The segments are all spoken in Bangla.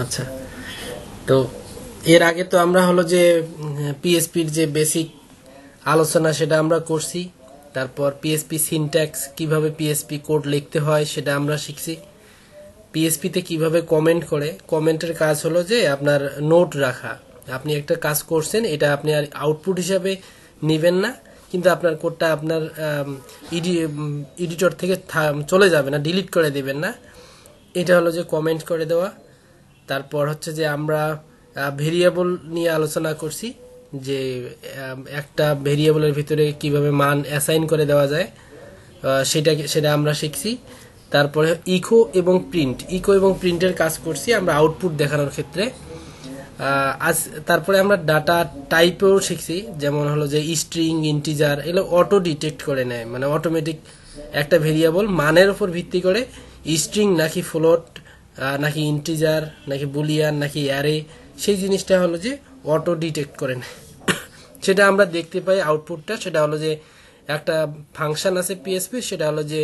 আচ্ছা, তো এর আগে তো আমরা হলো যে পিএসপির যে বেসিক আলোচনা সেটা আমরা করছি। তারপর পিএসপি সিনট্যাক্স, কিভাবে পিএসপি কোড লিখতে হয় সেটা আমরা শিখছি। পিএসপিতে কিভাবে কমেন্ট করে, কমেন্টের কাজ হলো যে আপনার নোট রাখা। আপনি একটা কাজ করছেন, এটা আপনি আর আউটপুট হিসাবে নেবেন না, কিন্তু আপনার কোডটা আপনার এডিটর থেকে চলে যাবে না, ডিলিট করে দেবেন না। এটা হলো যে কমেন্ট করে দেওয়া। তারপর হচ্ছে যে আমরা ভেরিয়েবল নিয়ে আলোচনা করছি, যে একটা ভেরিয়েবলের ভিতরে কিভাবে মান অ্যাসাইন করে দেওয়া যায়, সেটা আমরা শিখছি। তারপরে ইকো এবং প্রিন্টের কাজ করছি আমরা আউটপুট দেখানোর ক্ষেত্রে। আজ তারপরে আমরা ডাটা টাইপেও শিখছি, যেমন হলো যে স্ট্রিং, ইন্টিজার, এগুলো অটো ডিটেক্ট করে নেয়, মানে অটোমেটিক একটা ভেরিয়েবল মানের উপর ভিত্তি করে স্ট্রিং নাকি ফ্লোট নাকি ইন্টিজার নাকি বুলিয়ান নাকি অ্যারে, সেই জিনিসটা হলো যে অটো ডিটেক্ট করে নেয়। সেটা আমরা দেখতে পাই আউটপুটটা। সেটা হলো যে একটা ফাংশন আছে পিএসপি, সেটা হলো যে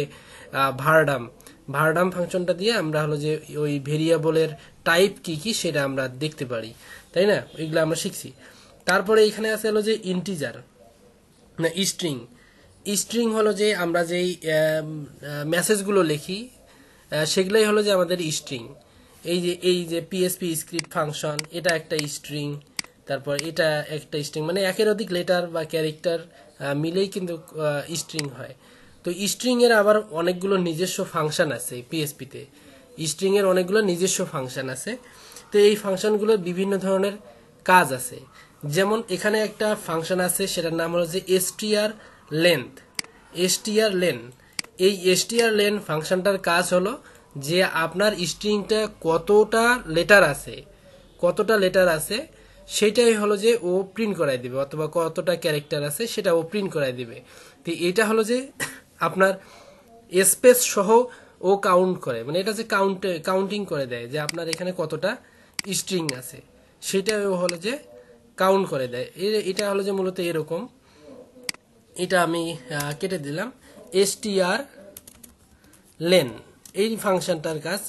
ভারডাম ফাংশনটা দিয়ে আমরা হলো যে ওই ভেরিয়েবলের টাইপ কি কি সেটা আমরা দেখতে পারি, তাই না? এগুলো আমরা শিখছি। তারপরে এখানে আছে হলো যে ইন্টিজার না স্ট্রিং হলো যে আমরা যেই মেসেজগুলো লিখি সেগুলোই হলো যে আমাদের স্ট্রিং। এই যে পিএসপি স্ক্রিপ্ট ফাংশন, এটা একটা স্ট্রিং। তারপর এটা একটা স্ট্রিং, মানে একের অধিক লেটার বা ক্যারেক্টার মিলেই কিন্তু স্ট্রিং হয়। তো স্ট্রিং এর আবার অনেকগুলো নিজস্ব ফাংশন আছে পিএসপিতে। স্ট্রিং এর অনেকগুলো নিজস্ব ফাংশন আছে। তো এই ফাংশনগুলোর বিভিন্ন ধরনের কাজ আছে। যেমন এখানে একটা ফাংশন আছে, সেটার নাম হলো যে str len। এই str len ফাংশনটার কাজ হলো যে আপনার স্ট্রিংটা কতটা লেটার আছে সেটাই হলো যে ও প্রিন্ট করাই দিবে, অথবা কতটা ক্যারেক্টার আছে সেটা ও প্রিন্ট করাই দিবে। তো এটা হলো যে আপনার স্পেস সহ ও কাউন্ট করে, মানে এটা যে কাউন্টিং করে দেয় যে আপনার এখানে কতটা স্ট্রিং আছে, সেটা হলো যে কাউন্ট করে দেয়। এটা হলো যে মূলত এরকম। এটা আমি কেটে দিলাম। str len এই ফাংশনটার কাজ,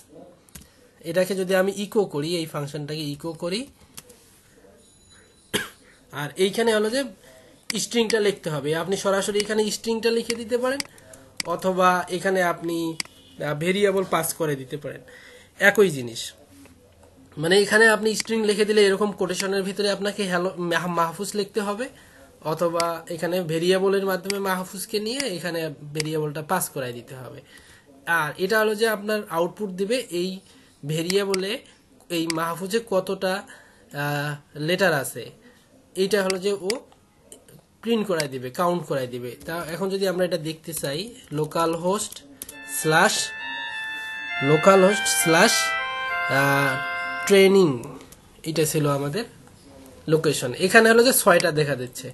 এটাকে যদি আমি ইকো করি, এই ফাংশনটাকে ইকো করি, আর এইখানে হলো যে স্ট্রিংটা লিখতে হবে। আপনি সরাসরি এখানে স্ট্রিংটা লিখে দিতে পারেন, অথবা এখানে আপনি ভেরিয়েবল পাস করে দিতে পারেন, একই জিনিস। মানে এখানে আপনি স্ট্রিং লিখে দিলে এরকম কোটেশনের ভিতরে আপনাকে হ্যালো মাহফুজ লিখতে হবে, অথবা এখানে ভেরিয়েবলের মাধ্যমে মাহফুজকে নিয়ে এখানে ভেরিয়েবলটা পাস করাই দিতে হবে। আর এটা হলো যে আপনার আউটপুট দিবে এই ভেরিয়েবলে এই মাহফুজে কতটা লেটার আছে, এইটা হলো যে ও প্রিন্ট করাই দিবে, কাউন্ট করাই দিবে। তা এখন যদি আমরা এটা দেখতে চাই, লোকাল হোস্ট স্ল্যাশ ট্রেনিং, এটা ছিল আমাদের লোকেশন। এখানে হলো যে 6টা দেখা দিচ্ছে।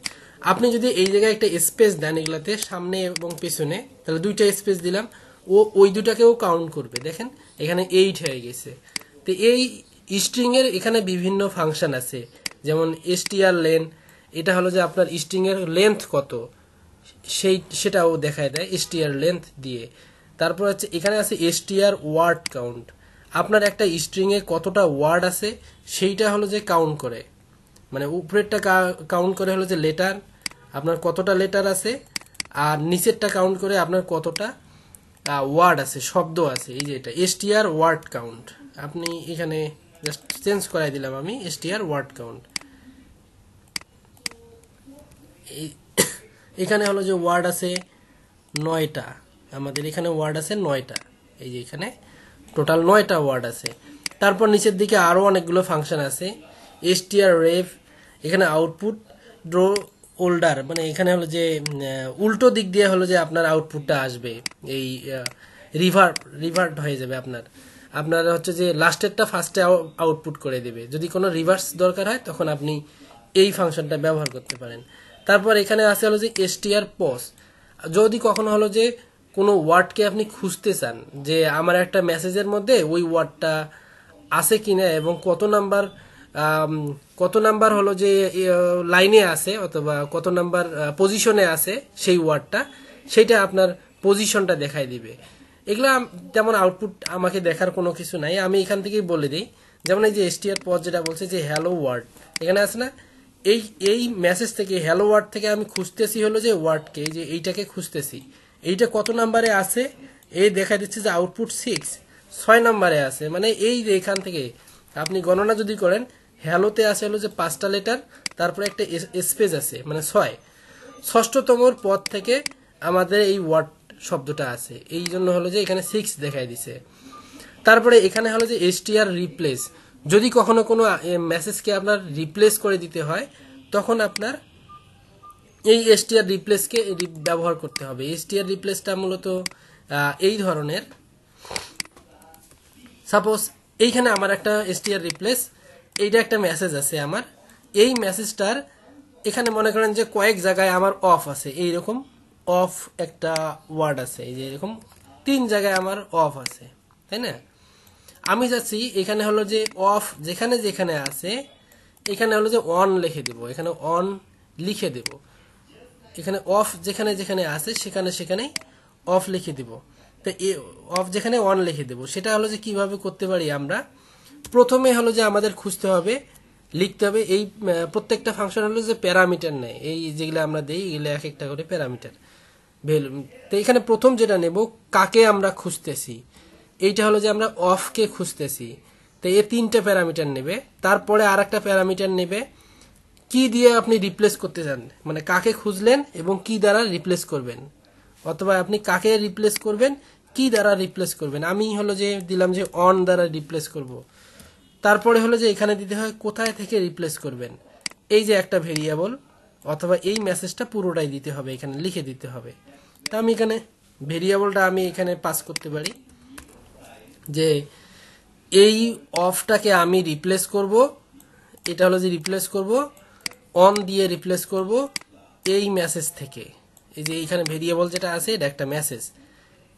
আপনি যদি এই জায়গায় একটা স্পেস দেন এগুলাতে, সামনে এবং পেছনে, তাহলে 2টা স্পেস দিলাম, ও ওই দুটাকেও কাউন্ট করবে। দেখেন এখানে 8 হয়ে গেছে। তো এই স্ট্রিং এর এখানে বিভিন্ন ফাংশন আছে, যেমন str len, এটা হলো যে আপনার স্ট্রিং এর লেন্থ কত সেটাও দেখায় দেয় str লেন্থ দিয়ে। তারপর হচ্ছে এখানে আছে str ওয়ার্ড কাউন্ট, আপনার একটা স্ট্রিং এ কতটা ওয়ার্ড আছে সেইটা হলো যে কাউন্ট করে, মানে উপরেরটা কাউন্ট করে হলো যে লেটার, আপনার কতটা লেটার আছে, আর নিচেরটা কাউন্ট করে আপনার কতটা ওয়ার্ড আছে, শব্দ আছে। এই যে এটা str ওয়ার্ড কাউন্ট, আপনি এখানে জাস্ট চেঞ্জ করাই দিলাম আমি str ওয়ার্ড কাউন্ট। এখানে হলো যে ওয়ার্ড আছে 9টা, আমাদের এখানে ওয়ার্ড আছে 9টা। এই যে এখানে টোটাল 9টা ওয়ার্ড আছে। তারপর নিচের দিকে আরো অনেকগুলো ফাংশন আছে, strref, এখানে আউটপুট ড্র ওল্ডার, মানে এখানে হলো যে উল্টো দিক দিয়ে হলো যে আপনার আউটপুটটা আসবে, এই রিভার্ট হয়ে যাবে। আপনার হচ্ছে যে লাস্টেরটা ফার্স্টে আউটপুট করে দেবে। যদি কোনো রিভার্স দরকার হয় তখন আপনি এই ফাংশনটা ব্যবহার করতে পারেন। তারপর এখানে আছে হলো যে strpos, যদি কখনো হলো যে কোনো ওয়ার্ডকে আপনি খুঁজতে চান যে আমার একটা মেসেজের মধ্যে ওই ওয়ার্ডটা আছে কিনা এবং কত নাম্বার হলো যে লাইনে আছে, অথবা কত নাম্বার পজিশনে আছে সেই ওয়ার্ডটা, সেটা আপনার পজিশনটা দেখাই দিবে। এগুলো তেমন আউটপুট আমাকে দেখার কোনো কিছু নাই, আমি এখান থেকেই বলে দিই। যেমন এই যে str পজ যেটা বলছে যে হ্যালো ওয়ার্ড, এখানে আছে না, এই এই মেসেজ থেকে হ্যালো ওয়ার্ড থেকে আমি খুঁজতেছি হলো যে ওয়ার্ডকে, এই যে এইটাকে খুঁজতেছি, এইটা কত নাম্বারে আছে, এই দেখা দিচ্ছে যে আউটপুট 6 নম্বরে আছে। মানে এই যে এখান থেকে আপনি গণনা যদি করেন, হ্যালোতে আছে হলো যে 5টা লেটার, তারপরে একটা স্পেস আছে মানে 6, ষষ্ঠতম পদ থেকে আমাদের এই ওয়ার্ড শব্দটা আছে, এই জন্য হলো যে এখানে 6 দেখাই দিছে। তারপরে এখানে হলো যে str রিপ্লেস, যদি কখনো কোনো মেসেজকে আপনার রিপ্লেস করে দিতে হয়, তখন আপনার এই str রিপ্লেসকে ব্যবহার করতে হবে। str রিপ্লেসটা মূলত এই ধরনের, সাপোজ এইখানে আমার একটা str রিপ্লেস, এইটা একটা মেসেজ আছে আমার, এই মেসেজটার এখানে মনে করেন যে কয়েক জায়গায় আমার অফ আছে, এইরকম অফ একটা ওয়ার্ড আছে, এই যে এরকম 3 জায়গায় আমার অফ আছে, তাই না? আমি যাচ্ছি এখানে হলো যে অফ যেখানে যেখানে আছে, এখানে হলো যে অন লিখে দেব, এখানে অন লিখে দেব, এখানে অফ যেখানে যেখানে আছে সেখানে সেখানে অফ লিখে দেব। তো অফ যেখানে অন লিখে দেব, সেটা হলো যে কিভাবে করতে পারি আমরা, প্রথমে হলো যে আমাদের খুঁজতে হবে, লিখতে হবে, এই প্রত্যেকটা ফাংশন হলো যে প্যারামিটার নেয়, এই যেগুলো আমরা দেই এগুলো এক একটা করে প্যারামিটার ভ্যালু। তো এখানে প্রথম যেটা নেব, কাকে আমরা খুঁজতেছি, এইটা হলো যে আমরা অফকে খুঁজতেছি, তো এই 3টা প্যারামিটার নেবে। তারপরে আর একটা প্যারামিটার নেবে, কি দিয়ে আপনি রিপ্লেস করতে চান, মানে কাকে খুঁজলেন এবং কি দ্বারা রিপ্লেস করবেন, অথবা আপনি কাকে রিপ্লেস করবেন, কি দ্বারা রিপ্লেস করবেন। আমি হলো যে দিলাম যে অন দ্বারা রিপ্লেস করব। তারপরে হলো যে এখানে দিতে হয় কোথায় থেকে রিপ্লেস করবেন, এই যে একটা ভেরিয়েবল অথবা এই মেসেজটা পুরোটাই দিতে হবে, এখানে লিখে দিতে হবে। তা আমি এখানে ভেরিয়েবলটা আমি এখানে পাস করতে পারি যে এই অফটাকে আমি রিপ্লেস করব, এটা হলো যে রিপ্লেস করব, অন দিয়ে রিপ্লেস করব এই মেসেজ থেকে। এই যে এইখানে ভেরিয়েবল যেটা আছে এটা একটা মেসেজ,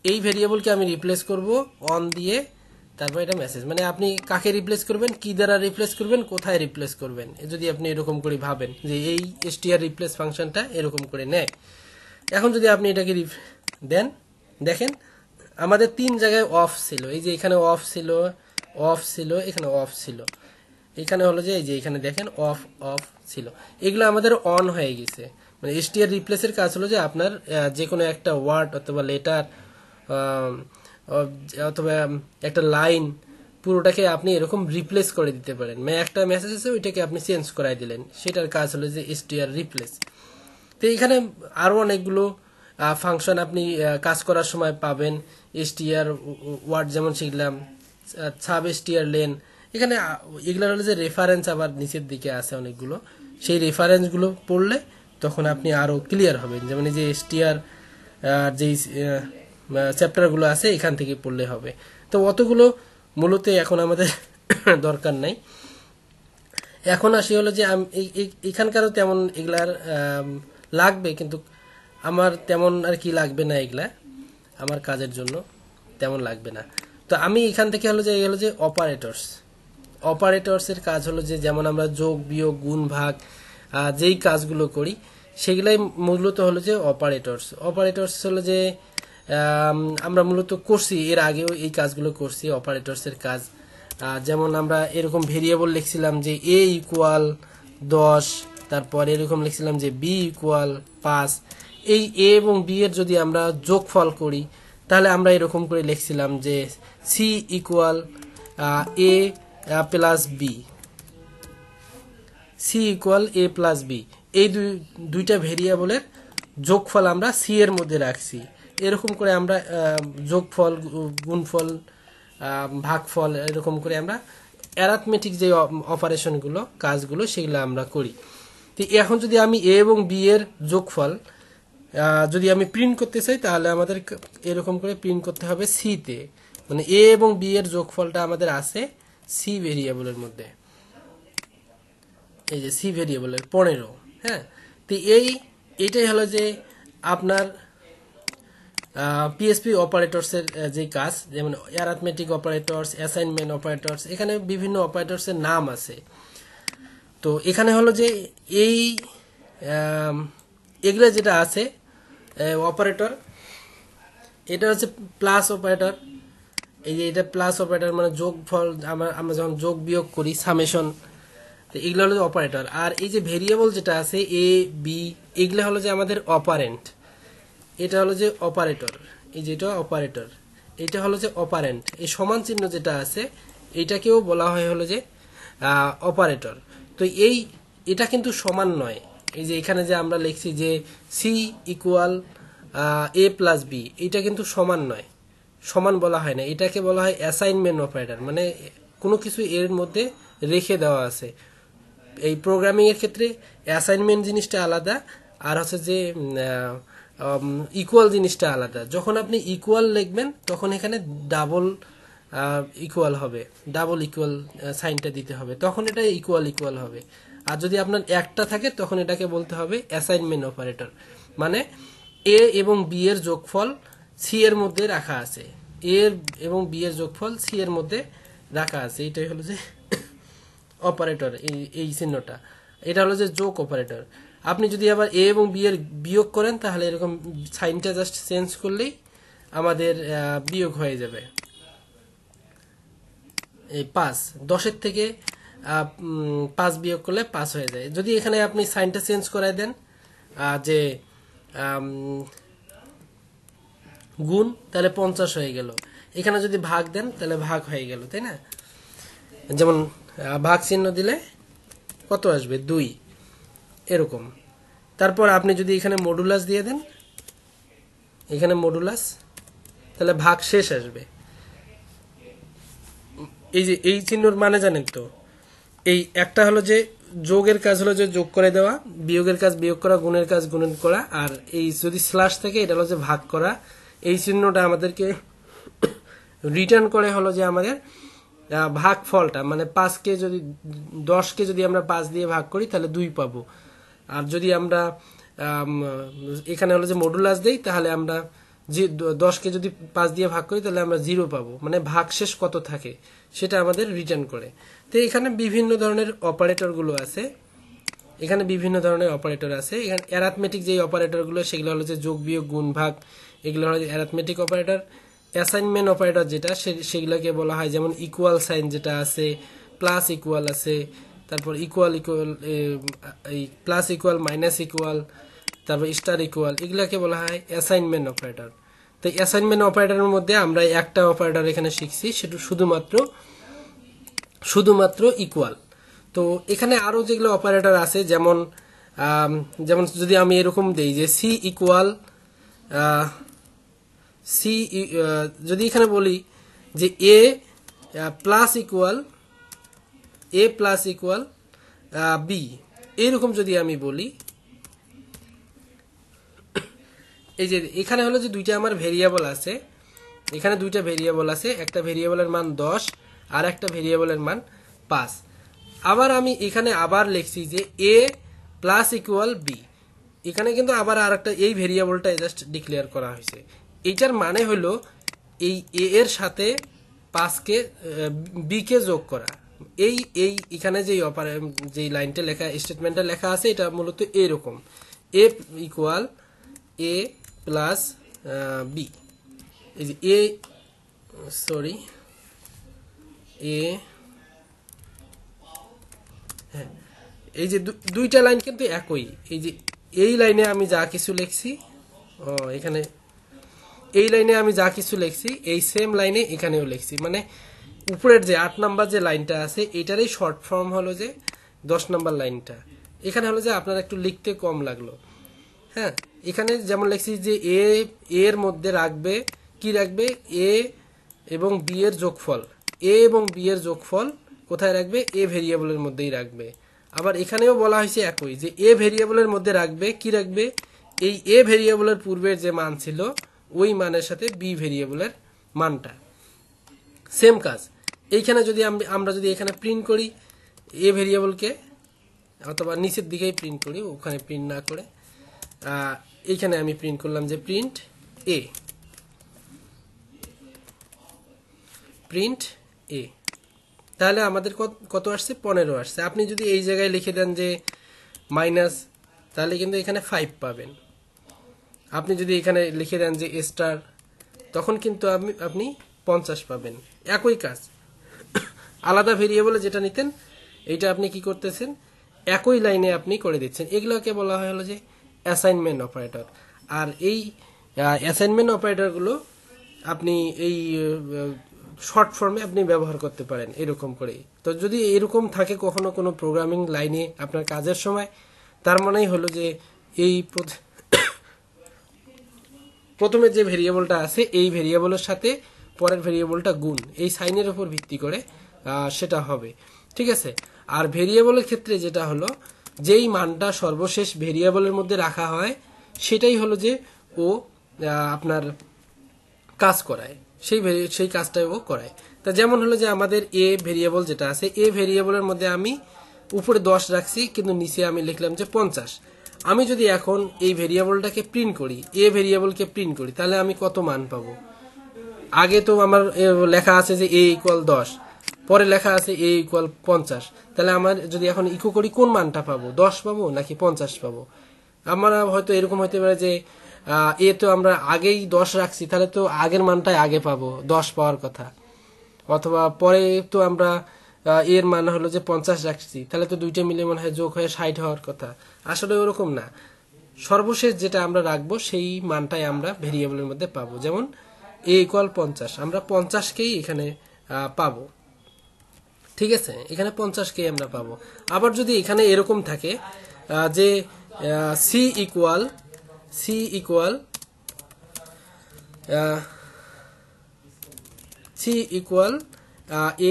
এই ভেরিয়েবলকে আমি রিপ্লেস করব অন দিয়ে, তারপর এটা মেসেজ। মানে আপনি কাকে রিপ্লেস করবেন, কি দ্বারা রিপ্লেস করবেন, কোথায় রিপ্লেস করবেন, যদি আপনি এরকম করে ভাবেন যে এই str রিপ্লেস ফাংশনটা এরকম করে নেয়। এখন যদি আপনি এটাকে দেন, দেখেন আমাদের 3 জায়গায় অফ ছিল, এই যে এখানে অফ ছিল, অফ ছিল, এখানে অফ ছিল, এখানে হলো যে এই যে এখানে দেখেন অফ অফ ছিল, এগুলো আমাদের অন হয়ে গেছে। মানে str রিপ্লেসের কাজ হলো যে আপনার যে কোনো একটা ওয়ার্ড অথবা লেটার অথবা একটা লাইন পুরোটাকে আপনি এরকম রিপ্লেস করে দিতে পারেন। মানে একটা মেসেজ আছে ওইটাকে আপনি চেঞ্জ করাই দিলেন, সেটার কাজ হলো যে str রিপ্লেস। তো এখানে আরো অনেকগুলো ফাংশন আপনি কাজ করার সময় পাবেন। str ওয়ার্ড যেমন শিখলাম, সাব str লেন, এখানে এগুলো হলো যে রেফারেন্স আবার নিচের দিকে আছে অনেকগুলো, সেই রেফারেন্সগুলো পড়লে তখন আপনি আরো ক্লিয়ার হবেন। যেমন এই যে str যেই চ্যাপ্টারগুলো আছে এখান থেকে পড়লে হবে। তো অতগুলো মূলত এখন আমাদের দরকার নাই। এখন আসি হলো যে এখানকারও তেমন এগুলার লাগবে, কিন্তু আমার তেমন আর কি লাগবে না, এগুলা আমার কাজের জন্য তেমন লাগবে না। তো আমি এখান থেকে হলো যে অপারেটরস, অপারেটরসের কাজ হলো যে যেমন আমরা যোগ বিয়োগ গুণ ভাগ যেই কাজগুলো করি সেগুলাই মূলত হলো যে অপারেটরস। অপারেটরস হলো যে আমরা মূলত করছি, এর আগেও এই কাজগুলো করছি অপারেটরসের কাজ। যেমন আমরা এরকম ভেরিয়েবল লিখছিলাম যে a ইকুয়াল 10, তারপর এরকম লিখছিলাম যে b ইকুয়াল 5। এই a এবং b এর যদি আমরা যোগফল করি তাহলে আমরা এরকম করে লিখছিলাম যে c equal a plus b, c equal a plus b। এই দুইটা ভেরিয়েবলের যোগফল আমরা c এর মধ্যে রাখছি। এরকম করে আমরা যোগফল, গুণফল, ভাগফল, এরকম করে আমরা অ্যারিথমেটিক যে অপারেশনগুলো কাজগুলো সেগুলো আমরা করি। তো এখন যদি আমি a এবং b এর যোগফল যদি আমি প্রিন্ট করতে চাই তাহলে আমাদের এরকম করে প্রিন্ট করতে হবে c তে। মানে a এবং b এর যোগফলটা আমাদের আছে c ভেরিয়েবলের মধ্যে, এই যে c ভেরিয়েবলের 15। হ্যাঁ, তো এইটাই হলো যে আপনার পিএসপি অপারেটরসের যে কাজ, যেমন অ্যারিথমেটিক অপারেটরস, অ্যাসাইনমেন্ট অপারেটরস, এখানে বিভিন্ন অপারেটরসের নাম আছে। তো এখানে হলো যে এগুলো যেটা আছে অপারেটর, এটা হচ্ছে প্লাস অপারেটর। এই যে এটা প্লাস অপারেটর মানে যোগফল, আমরা যখন যোগ বিয়োগ করি সামেশন, এগুলো হলো অপারেটর। আর এই যে ভেরিয়েবল যেটা আছে এ বি, এগুলো হলো যে আমাদের অপারেন্ট। এটা হলো যে অপারেটর, এই যেটা অপারেটর, এটা হলো যে অপারেন্ট। এই সমান চিহ্ন যেটা আছে এইটাকেও বলা হয় হলো যে অপারেটর। তো এটা কিন্তু সমান নয়। এই যে এখানে যে আমরা লিখছি যে C equal A plus B, এটা কিন্তু সমান নয়, সমান বলা হয় না, এটাকে বলা হয় অ্যাসাইনমেন্ট অপারেটর, মানে কোনো কিছু এর মধ্যে রেখে দেওয়া আছে। এই প্রোগ্রামিং এর ক্ষেত্রে অ্যাসাইনমেন্ট জিনিসটা আলাদা, আর হচ্ছে যে ইকুয়াল জিনিসটা আলাদা। যখন আপনি ইকুয়াল লিখবেন তখন এখানে ডাবল ইকুয়াল হবে, ডাবল ইকুয়াল সাইনটা দিতে হবে, তখন এটা ইকুয়াল ইকুয়াল হবে। আর যদি আপনার একটা থাকে তখন এটাকে বলতে হবে অ্যাসাইনমেন্ট অপারেটর, মানে এ এবং বি এর যোগফল সি এর মধ্যে রাখা আছে, এ এবং বি এর যোগফল সি এর মধ্যে রাখা আছে, এটাই হলো যে অপারেটর। এই চিহ্নটা, এটা হলো যে যোগ অপারেটর। আপনি যদি আবার এ এবং বি এর বিয়োগ করেন তাহলে এরকম সাইনটা জাস্ট চেঞ্জ করলেই আমাদের বিয়োগ হয়ে যাবে। এই 5, 10-এর থেকে 5 বিয়োগ করলে 5 হয়ে যায়। যদি এখানে আপনি সাইনটা চেঞ্জ করাই দেন যে গুণ, তাহলে 50 হয়ে গেল। এখানে যদি ভাগ দেন তাহলে ভাগ হয়ে গেল, তাই না? যেমন ভাগ চিহ্ন দিলে কত আসবে? 2, এরকম। তারপর আপনি যদি এখানে মডুলাস দিয়ে দেন, এখানে মডুলাস, তাহলে ভাগ শেষ আসবে। এই যে এই চিহ্নর মানে জানেন তো, এই একটা হলো যে যোগের কাজ হলো যে যোগ করে দেওয়া, বিয়োগের কাজ বিয়োগ করা, গুণের কাজ গুণ করা, আর এই যদি স্ল্যাশ থাকে এটা হলো যে ভাগ করা। এই চিহ্নটা আমাদেরকে রিটার্ন করে হলো যে আমাদের ভাগ ফলটা, মানে 5কে যদি 10কে যদি আমরা 5 দিয়ে ভাগ করি তাহলে 2 পাবো। আর যদি আমরা এখানে হলো যে মডুলাস দেই তাহলে আমরা যে 10কে যদি 5 দিয়ে ভাগ করি তাহলে আমরা 0 পাবো, মানে ভাগ শেষ কত থাকে সেটা আমাদের রিটার্ন করে। তো এখানে বিভিন্ন ধরনের অপারেটর গুলো আছে, এখানে বিভিন্ন ধরনের অপারেটর আছে। এখানে অ্যারিথমেটিক যে অপারেটর গুলো সেগুলো হলো যে যোগ বিয়োগ গুণ ভাগ, এগুলো হলো অ্যারিথমেটিক অপারেটর। অ্যাসাইনমেন্ট অপারেটর যেটা সেগুলোকে বলা হয় যেমন ইকুয়াল সাইন যেটা আছে, প্লাস ইকুয়াল আছে, তারপর ইকুয়াল ইকুয়াল, এই প্লাস ইকুয়াল মাইনাস ইকুয়াল, তারপর স্টার ইকুয়াল, এগুলাকে বলা হয় অ্যাসাইনমেন্ট অপারেটর। তো অ্যাসাইনমেন্ট অপারেটরের মধ্যে আমরা একটা অপারেটর এখানে শিখছি, সেটা শুধুমাত্র ইকুয়াল। তো এখানে আরো যেগুলো অপারেটর আছে যেমন যেমন যদি আমি এরকম দেই যে সি ইকুয়াল সি, যদি এখানে বলি যে এ প্লাস ইকুয়াল বি, এইরকম যদি আমি বলি, এই যে এখানে হলো যে দুইটা আমার ভেরিয়েবল আছে, এখানে দুইটা ভেরিয়েবল আছে, একটা ভেরিয়েবলের মান 10 আর একটা ভেরিয়েবলের মান 5। আবার আমি এখানে আবার লিখছি যে এ প্লাস ইকুয়াল বি, এখানে কিন্তু আবার আর একটা এই ভেরিয়েবলটা জাস্ট ডিক্লেয়ার করা হয়েছে। এইটার মানে হলো এই এ এর সাথে 5কে বি কে যোগ করা। এই এই এখানে যে লাইনটা লেখা, স্টেটমেন্টটা লেখা আছে, এটা মূলত এরকম, এ ইকুয়াল এ প্লাস বি। এই যে এ হ্যাঁ, এই যে দুইটা লাইন কিন্তু একই। এই যে এই লাইনে আমি যা কিছু লিখছি, এখানে এই লাইনে আমি যা কিছু লিখছি এই সেম লাইনে এখানেও লিখছি, মানে উপরের যে 8 নাম্বার যে লাইনটা আছে এটারই শর্ট ফর্ম হলো যে 10 নাম্বার লাইনটা। এখানে হলো যে আপনার একটু লিখতে কম লাগলো। হ্যাঁ, এখানে যেমন লিখছি যে এর মধ্যে রাখবে কি, রাখবে এ এবং বি এর যোগফল, এ এবং বি এর যোগফল কোথায় রাখবে? এ ভেরিয়েবলের মধ্যেই রাখবে। আবার এখানেও বলা হয়েছে একই, যে এ ভেরিয়েবলের মধ্যে রাখবে কি, রাখবে এই এ ভেরিয়েবলের পূর্বের যে মান ছিল ওই মানের সাথে বি ভেরিয়েবলের মানটা। সেম কাজ এইখানে যদি আমরা যদি এখানে প্রিন্ট করি এ ভেরিয়েবলকে, অথবা নিচের দিকেই প্রিন্ট করি, ওখানে প্রিন্ট না করে এইখানে আমি প্রিন্ট করলাম যে প্রিন্ট এ, তাহলে আমাদের কত আসছে? 15 আসছে। আপনি যদি এই জায়গায় লিখে দেন যে মাইনাস, তাহলে কিন্তু এখানে 5 পাবেন। আপনি যদি এখানে লিখে দেন যে স্টার, তখন কিন্তু আপনি 50 পাবেন। একই কাজ আলাদা ভেরিয়েবলে যেটা নিতেন এইটা আপনি কি করতেছেন, একই লাইনে আপনি করে দিচ্ছেন। এগুলোকে বলা হয় হলো যে অ্যাসাইনমেন্ট অপারেটর। আর এই অ্যাসাইনমেন্ট অপারেটরগুলো আপনি এই শর্ট ফর্মে আপনি ব্যবহার করতে পারেন এরকম করে। তো যদি এরকম থাকে কখনো কোনো প্রোগ্রামিং লাইনে আপনার কাজের সময়, তার মানেই হলো যে এই প্রথমে যে ভেরিয়েবলটা আছে এই ভেরিয়েবলের সাথে পরের ভেরিয়েবলটা গুণ, এই সাইনের উপর ভিত্তি করে সেটা হবে, ঠিক আছে। আর ভেরিয়েবলের ক্ষেত্রে যেটা হলো, যেই মানটা সর্বশেষ ভেরিয়েবলের মধ্যে রাখা হয় সেটাই হলো যে ও আপনার কাজ করায়, সেই কাজটাই ও করায়। তা যেমন হলো যে আমাদের এ ভেরিয়েবল যেটা আছে, এ ভেরিয়েবলের মধ্যে আমি উপরে 10 রাখছি কিন্তু নিচে আমি লিখলাম যে 50। আমি যদি এখন এই ভেরিয়েবলটাকে প্রিন্ট করি, এ ভেরিয়েবলকে প্রিন্ট করি, তাহলে আমি কত মান পাবো? আগে তো আমার লেখা আছে যে এ ইকুয়াল 10, পরে লেখা আছে এ ইকুয়াল 50। তাহলে আমার যদি এখন ইকো করি কোন মানটা পাবো, 10 পাবো নাকি 50 পাবো? আমরা হয়তো এরকম হতে পারে যে এ তো আমরা আগেই 10 রাখছি, তাহলে তো আগের মানটাই আগে পাবো, 10 পাওয়ার কথা। অথবা পরে তো আমরা এর মান হলো যে 50 রাখছি, তাহলে তো দুইটা মিলে মনে হয় যোগ হয়ে 60 হওয়ার কথা। আসলে ওরকম না, সর্বশেষ যেটা আমরা রাখবো সেই মানটাই আমরা ভেরিয়েবলের মধ্যে পাবো। যেমন এ ইকুয়াল 50, আমরা 50কেই এখানে পাবো, ঠিক আছে, এখানে 50কেই আমরা পাবো। আবার যদি এখানে এরকম থাকে যে সি ইকুয়াল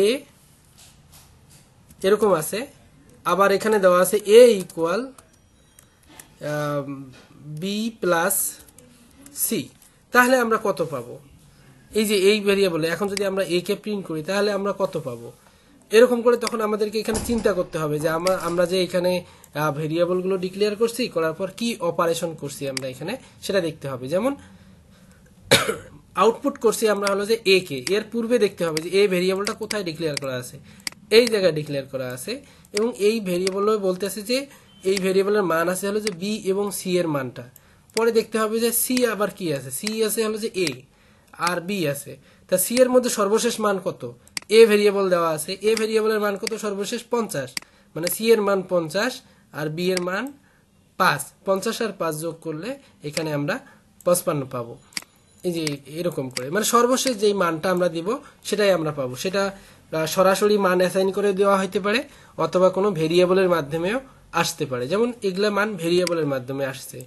এ এরকম আছে, আবার এখানে দেওয়া আছে এ ইকুয়াল বি প্লাস সি, তাহলে আমরা কত পাবো? এই যে এই ভেরিয়েবলে এখন যদি আমরা এ কে প্রিন্ট করি তাহলে আমরা কত পাবো? এরকম করে তখন আমাদেরকে এখানে চিন্তা করতে হবে যে আমরা যে এখানে ভেরিয়েবল গুলো ডিক্লেয়ার করছি, করার পর কি অপারেশন করছি আমরা এখানে সেটা দেখতে হবে। যেমন আউটপুট করছি আমরা হলো যে এ কে, এর পূর্বে দেখতে হবে যে এই ভেরিয়েবলটা কোথায় ডিক্লেয়ার করা আছে, এই জায়গায় ডিক্লেয়ার করা আছে, এবং এই ভেরিয়েবল বলতেছে যে এই ভেরিয়েবলের মান আছে হলো যে বি এবং সি এর মানটা। পরে দেখতে হবে যে সি আবার কি আছে, সি আছে হলো যে এ আর বি আছে, তা সি এর মধ্যে সর্বশেষ মান কত, এ ভেরিয়েবল দেওয়া আছে, এ ভেরিয়েবলের মান কত সর্বশেষ 50, মানে সি এর মান 50 আর বি এর মান 5, 50 আর 5 যোগ করলে এখানে আমরা 55 পাবো। এই যে এরকম করে মানে সর্বশেষ যেই মানটা আমরা দিব সেটাই আমরা পাবো। সেটা সরাসরি মান অ্যাসাইন করে দেওয়া হইতে পারে অথবা কোনো ভেরিয়েবলের মাধ্যমেও আসতে পারে। যেমন এগুলা মান ভেরিয়েবলের মাধ্যমে আসছে,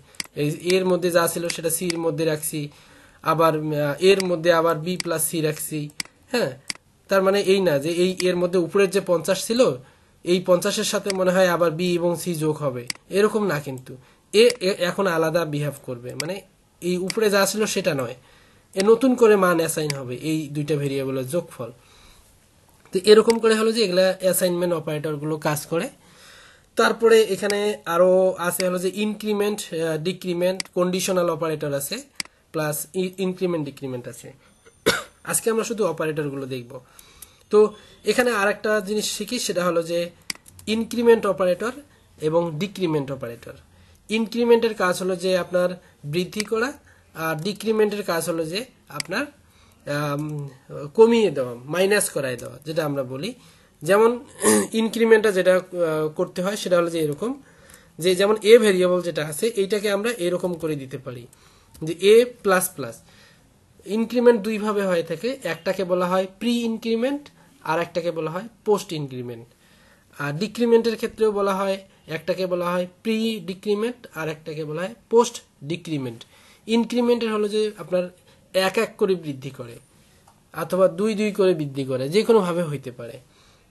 এর মধ্যে যা ছিল সেটা সি এর মধ্যে রাখছি, আবার এর মধ্যে আবার বি প্লাস সি রাখছি। হ্যাঁ, তার মানে এই না যে এই এর মধ্যে উপরের যে 50 ছিল এই 50-এর সাথে মনে হয় আবার বি এবং সি যোগ হবে, এরকম না, কিন্তু এ এখন আলাদা বিহেভ করবে, মানে এই উপরে যা ছিল সেটা নয়, এ নতুন করে মান অ্যাসাইন হবে এই দুইটা ভেরিয়েবলের যোগফল। তো এরকম করে হলো যে এগুলা অ্যাসাইনমেন্ট অপারেটর গুলো কাজ করে। তারপরে এখানে আরো আছে হলো যে ইনক্রিমেন্ট ডিক্রিমেন্ট কন্ডিশনাল অপারেটর আছে, প্লাস ইনক্রিমেন্ট ডিক্রিমেন্ট আছে। আজকে আমরা শুধু অপারেটর গুলো দেখব। তো এখানে আরেকটা জিনিস শিখি, সেটা হলো যে ইনক্রিমেন্ট অপারেটর এবং ডিক্রিমেন্ট অপারেটর। ইনক্রিমেন্টের কাজ হলো যে আপনার বৃদ্ধি করা, আর ডিক্রিমেন্টের কাজ হলো যে আপনার কমিয়ে দেওয়া, মাইনাস করায় দেওয়া, যেটা আমরা বলি। যেমন ইনক্রিমেন্টটা যেটা করতে হয় সেটা হলো যে এরকম, যে যেমন এ ভেরিয়েবল যেটা আছে এইটাকে আমরা এরকম করে দিতে পারি যে এ প্লাস প্লাস। ইনক্রিমেন্ট দুই ভাবে হয়ে থাকে, একটাকে বলা হয় প্রি ইনক্রিমেন্ট আর একটাকে বলা হয় পোস্ট ইনক্রিমেন্ট। আর ডিক্রিমেন্টের ক্ষেত্রেও বলা হয়, একটাকে বলা হয় প্রি ডিক্রিমেন্ট আর একটাকে বলা হয় পোস্ট ডিক্রিমেন্ট। ইনক্রিমেন্টের হলো যে আপনার এক এক করে বৃদ্ধি করে অথবা দুই দুই করে বৃদ্ধি করে, যে কোনো ভাবে হইতে পারে।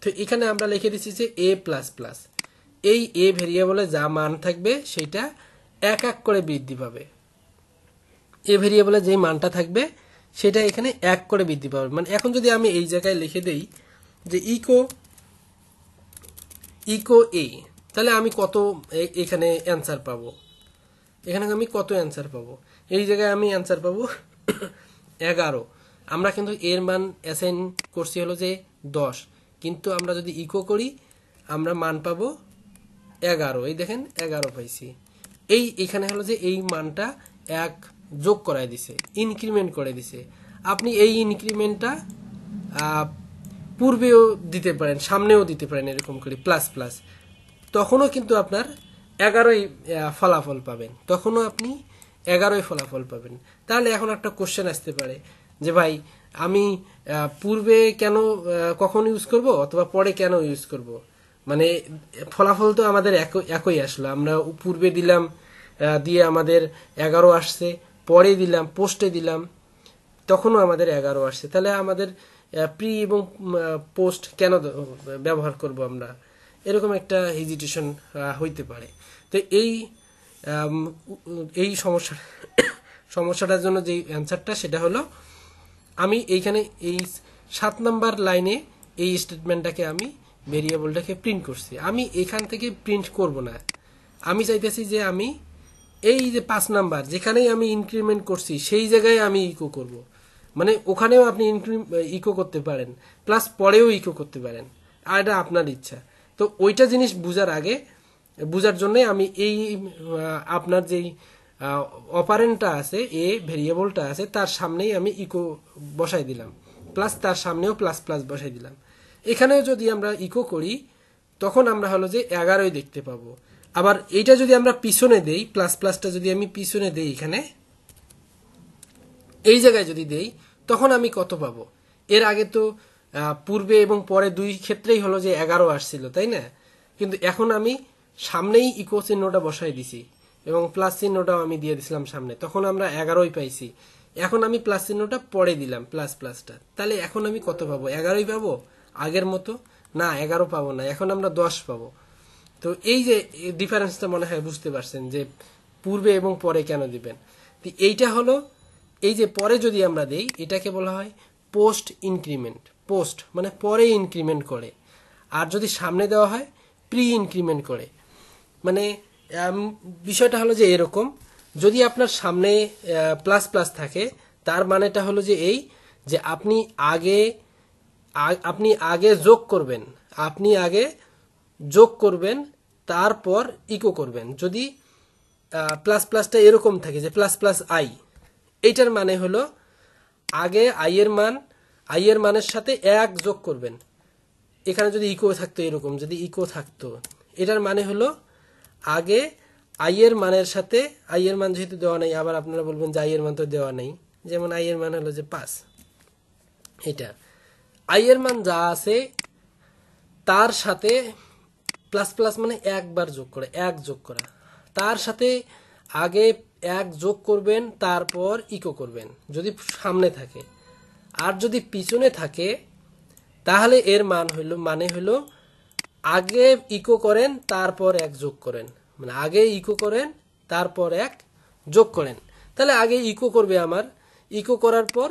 তো এখানে আমরা লিখে দিচ্ছি যে এ প্লাস প্লাস, এই এ ভেরিয়েবলে যা মান থাকবে সেটা এক এক করে বৃদ্ধি পাবে। এ ভেরিয়েবলে যে মানটা থাকবে সেটা এখানে এক করে বৃদ্ধি পাবে। মানে এখন যদি আমি এই জায়গায় লিখে দেই যে ইকো এ, তাহলে আমি কত এখানে অ্যান্সার পাবো, এখানে আমি কত অ্যান্সার পাবো? এই জায়গায় আমি অ্যান্সার পাবো 11। আমরা কিন্তু এর মান অ্যাসাইন করছি হলো যে 10, কিন্তু আমরা যদি ইকো করি আমরা মান পাবো 11। এই দেখেন 11 পাইছি। এখানে হলো যে এই মানটা এক যোগ করায় দিছে, ইনক্রিমেন্ট করে দিছে। আপনি এই ইনক্রিমেন্টটা পূর্বেও দিতে পারেন, সামনেও দিতে পারেন, এরকম করে প্লাস প্লাস, তখনও কিন্তু আপনার 11ই ফলাফল পাবেন, তখনও আপনি 11ই ফলাফল পাবেন। তাহলে এখন একটা কোশ্চেন আসতে পারে যে ভাই আমি পূর্বে কেন কখন ইউজ করব অথবা পরে কেন ইউজ করব, মানে ফলাফল তো আমাদের একই আসলো, আমরা পূর্বে দিলাম দিয়ে আমাদের 11 আসছে, পরে দিলাম পোস্টে দিলাম তখনও আমাদের 11 আসছে, তাহলে আমাদের প্রি এবং পোস্ট কেন ব্যবহার করব আমরা, এরকম একটা হেজিটেশন হইতে পারে। তো এই সমস্যাটার জন্য যে অ্যান্সারটা সেটা হলো, আমি এইখানে এই 7 নাম্বার লাইনে এই স্টেটমেন্টটাকে আমি ভেরিয়েবলটাকে প্রিন্ট করছি, আমি এখান থেকে প্রিন্ট করব না, আমি চাইতেছি যে আমি এই যে 5 নাম্বার যেখানেই আমি ইনক্রিমেন্ট করছি সেই জায়গায় আমি ইকো করব, মানে ওখানেও আপনি ইকো করতে পারেন, প্লাস পরেও ইকো করতে পারেন, আর এটা আপনার ইচ্ছা। তো ওইটা জিনিস বুঝার জন্য আমি এই আপনার যেই অপারেন্টটা আছে, ভেরিয়েবলটা আছে, তার সামনেই আমি ইকো বসাই দিলাম, প্লাস তার সামনেও প্লাস প্লাস বসাই দিলাম। এখানেও যদি আমরা ইকো করি তখন আমরা হলো যে 11ই দেখতে পাবো। আবার এইটা যদি আমরা পিছনে দেই, প্লাস প্লাসটা যদি আমি পিছনে দেই, এখানে এই জায়গায় যদি দেই তখন আমি কত পাবো? এর আগে তো পূর্বে এবং পরে দুই ক্ষেত্রেই হলো যে 11 আসছিল, তাই না? কিন্তু এখন আমি সামনেই ইকো চিহ্নটা বসাই দিছি এবং প্লাস চিহ্নটাও আমি দিয়ে দিছিলাম সামনে, তখন আমরা 11ই পাইছি। এখন আমি প্লাস চিহ্নটা পরে দিলাম, প্লাস প্লাসটা, তাহলে এখন আমি কত পাবো? 11ই পাবো আগের মতো? না, 11 পাবো না, এখন আমরা 10 পাবো। তো এই যে ডিফারেন্সটা মনে হয় বুঝতে পারছেন যে পূর্বে এবং পরে কেন দিবেন। তো এইটা হলো, এই যে পরে যদি আমরা দেই এটাকে বলা হয় পোস্ট ইনক্রিমেন্ট। পোস্ট মানে পরে ইনক্রিমেন্ট করে, আর যদি সামনে দেওয়া হয় প্রি ইনক্রিমেন্ট করে। মানে বিষয়টা হলো যে এরকম, যদি আপনার সামনে প্লাস প্লাস থাকে তার মানেটা হলো যে এই যে আপনি আগে যোগ করবেন, তারপর ইকো করবেন। যদি প্লাস প্লাসটা এরকম থাকে যে প্লাস প্লাস আই, এইটার মানে হলো আগে আই এর মানের সাথে 1 যোগ করবেন। এখানে যদি ইকো থাকতো, এরকম যদি ইকো থাকতো, এটার মানে হলো আগে আই এর মানের সাথে, আই এর মান যেহেতু দেওয়া নাই, আবার আপনারা বলবেন যে আই এর মান তো দেওয়া নেই, যেমন আই এর মান হলো যে 5, এটা আই এর মান যা আছে তার সাথে প্লাস প্লাস মানে একবার যোগ করে, 1 যোগ করা, তার সাথে আগে 1 যোগ করবেন, তারপর ইকো করবেন যদি সামনে থাকে। আর যদি পিছনে থাকে তাহলে এর মানে হলো আগে ইকো করেন তারপর 1 যোগ করেন, মানে আগে ইকো করেন তারপর 1 যোগ করেন। তাহলে আগে ইকো করবে, আমার ইকো করার পর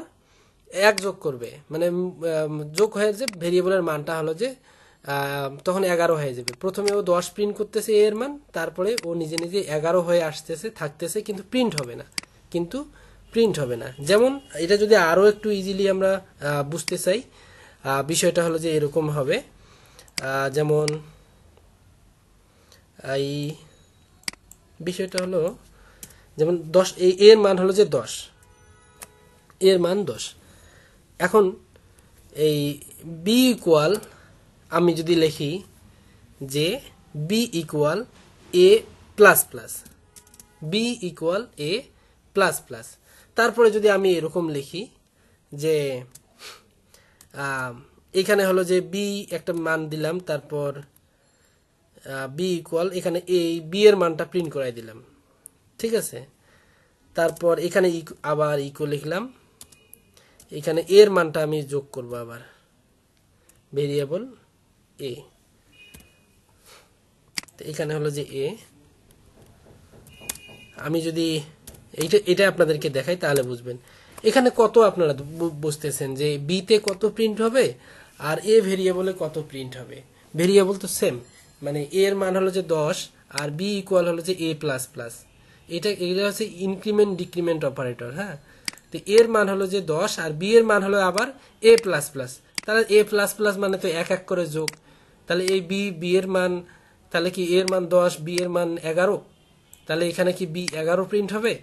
1 যোগ করবে, মানে যোগ হয়ে যে ভেরিয়েবলের মানটা হলো যে তখন 11 হয়ে যাবে। প্রথমে ও 10 প্রিন্ট করতেছে এর মান, তারপরে ও নিজে নিজে 11 হয়ে থাকতেছে, কিন্তু প্রিন্ট হবে না। যেমন এটা যদি আরো একটু ইজিলি আমরা বুঝতে চাই, বিষয়টা হলো যে এরকম হবে, যেমন এই বিষয়টা হলো যেমন 10, এর মান হলো যে 10, এর মান 10। এখন এই বি ইকুয়াল, আমি যদি লিখি যে B equal A plus plus, B equal A plus plus, তারপরে যদি আমি এরকম লিখি যে এখানে হলো যে বি একটা মান দিলাম, তারপর বি ইকুয়াল এখানে এই বি এর মানটা প্রিন্ট করাই দিলাম, ঠিক আছে? তারপর এখানে আবার ইকো লিখলাম, এখানে এর মানটা আমি যোগ করব আবার ভেরিয়েবল এ, এখানে হলো যে এ। আমি যদি এটা আপনাদেরকে দেখাই তাহলে বুঝবেন এখানে কত আপনারা বুঝতেছেন যে বি তে কত প্রিন্ট হবে আর এ ভেরিয়েবলে কত প্রিন্ট হবে। ভেরিয়েবল তো সেম, মানে এ এর মান হলো যে 10 আর বি ইকুয়াল হলো যে এ প্লাস প্লাস, এগুলো হচ্ছে ইনক্রিমেন্ট ডিক্রিমেন্ট অপারেটর। হ্যাঁ, তো এর মান হলো যে 10 আর বি এর মান হলো আবার এ প্লাস প্লাস, তাহলে এ প্লাস প্লাস মানে তো এক এক করে যোগ, তাহলে এই বি এর মান, তাহলে কি এর মান 10, বি এর মান 11, তাহলে এখানে কি বি 11 প্রিন্ট হবে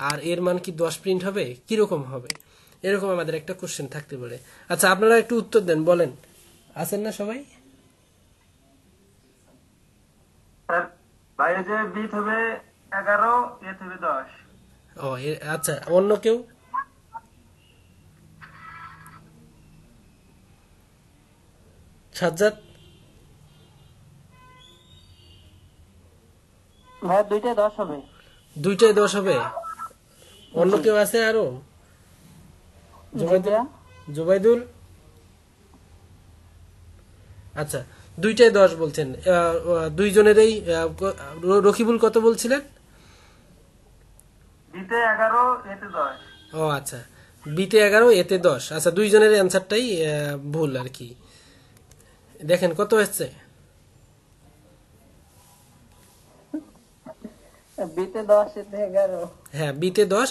আর এর মান কি 10 প্রিন্ট হবে? কিরকম হবে? এরকম আমাদের একটা কোশ্চেন থাকতে পারে। আচ্ছা, আপনারা একটু উত্তর দেন, বলেন, আছেন না সবাই? বাইরে যে বি হবে 11, এ হবে 10। ও আচ্ছা, অন্য কেউ? সাজ্জাদ? ভাই দুইটাই 10 হবে। দুইটাই 10 হবে? অন্য কেউ আছে আরো? জুবাইদুল? জুবাইদুল? আচ্ছা, দুইটাই 10 বলছেন। দুইজনেরই রকিবুল কত বলছিলেন? বিতে 11, এতে 10। ও আচ্ছা, বিতে 11, এতে 10। আচ্ছা, দুইজনের অ্যান্সারটাই ভুল আর কি। দেখেন কত হচ্ছে। বিতে 10 এতে 11। হ্যাঁ, বিতে 10,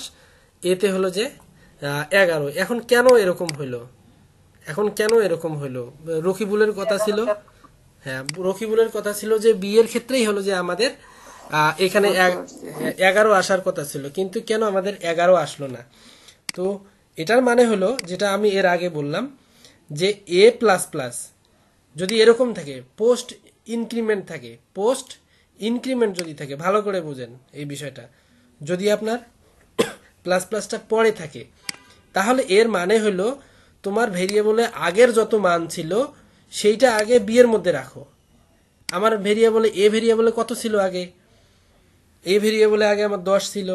এতে হলো যে 11। এখন কেন এরকম হইলো? রকিবুলের কথা ছিল, হ্যাঁ রকিবুলের কথা ছিল যে বিয়ের ক্ষেত্রেই হলো যে আমাদের এখানে 11 আসার কথা ছিল, কিন্তু কেন আমাদের 11 আসলো না? তো এটার মানে হলো, যেটা আমি এর আগে বললাম, যে এ প্লাস প্লাস যদি এরকম থাকে, পোস্ট ইনক্রিমেন্ট যদি থাকে, ভালো করে বুঝেন এই বিষয়টা, যদি আপনার প্লাস প্লাসটা পরে থাকে, তাহলে এর মানে হলো তোমার ভেরিয়েবলে আগের যত মান ছিল সেইটা আগে বি এর মধ্যে রাখো। আমার ভেরিয়েবলে কত ছিল আগে? আগে আমার 10 ছিল।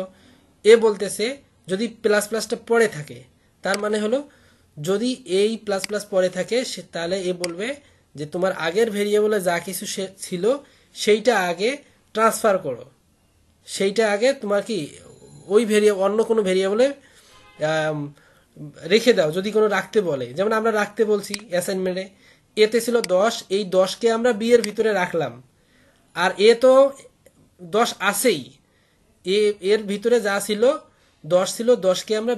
বলতেছে যদি প্লাস প্লাসটা পরে থাকে, তার মানে হলো যদি এই প্লাস প্লাস পরে থাকে তাহলে বলবে যে তোমার আগের ভেরিয়েবলে যা কিছু ছিল সেইটা আগে ট্রান্সফার করো, সেইটা আগে তোমার কি ওই অন্য কোনো ভেরিয়েবলে রেখে দাও, যদি কোনো রাখতে বলে। যেমন আমরা রাখতে বলছি অ্যাসাইনমেন্টে, এতে ছিল 10, এই 10কে আমরা বি এর ভিতরে রাখলাম, আর এ তো 10 আছেই, এর ভিতরে যা ছিল 10 ছিল, 10কে আমরা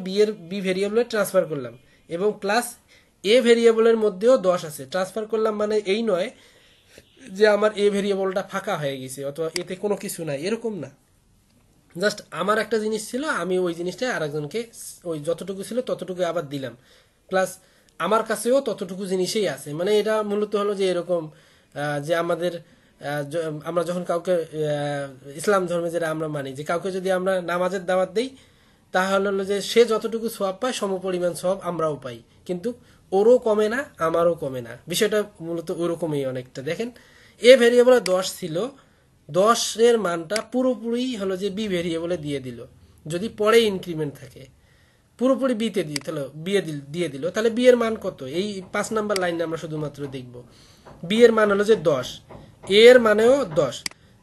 বি ভেরিয়েবলে ট্রান্সফার করলাম, এবং প্লাস ভেরিয়েবলের মধ্যেও 10 আছে, ট্রান্সফার করলাম মানে এই নয় যে আমার ভেরিয়েবলটা ফাঁকা হয়ে গেছে অথবা এতে কোনো কিছু নাই, এরকম না। জাস্ট আমার একটা জিনিস ছিল, আমি ওই জিনিসটা আরেকজনকে ওই যতটুকু ছিল ততটুকু আবার দিলাম, প্লাস আমার কাছেও ততটুকু জিনিসই আছে। মানে এটা মূলত হলো যে এরকম, যে আমাদের আমরা যখন কাউকে ইসলাম ধর্মে যেটা আমরা মানি, যে কাউকে যদি আমরা নামাজের দাওয়াত দেই, তাহলে হলো যে সে যতটুকু সওয়াব পায় সমপরিমাণ সওয়াব আমরাও পাই, কিন্তু ওরও কমে না আমারও কমে না। বিষয়টা মূলত ওরকমই অনেকটা। দেখেন, ভেরিয়েবলে 10 ছিল, 10-এর মানটা পুরোপুরি হলো যে বি ভেরিয়েবলে দিয়ে দিল। যদি পরে ইনক্রিমেন্ট থাকে, পুরোপুরি বিতে দিয়ে দিল, তাহলে বি এর মান কত? এই 5 নাম্বার লাইনে আমরা শুধুমাত্র দেখব বি এর মান হলো যে 10, এর মানেও 10।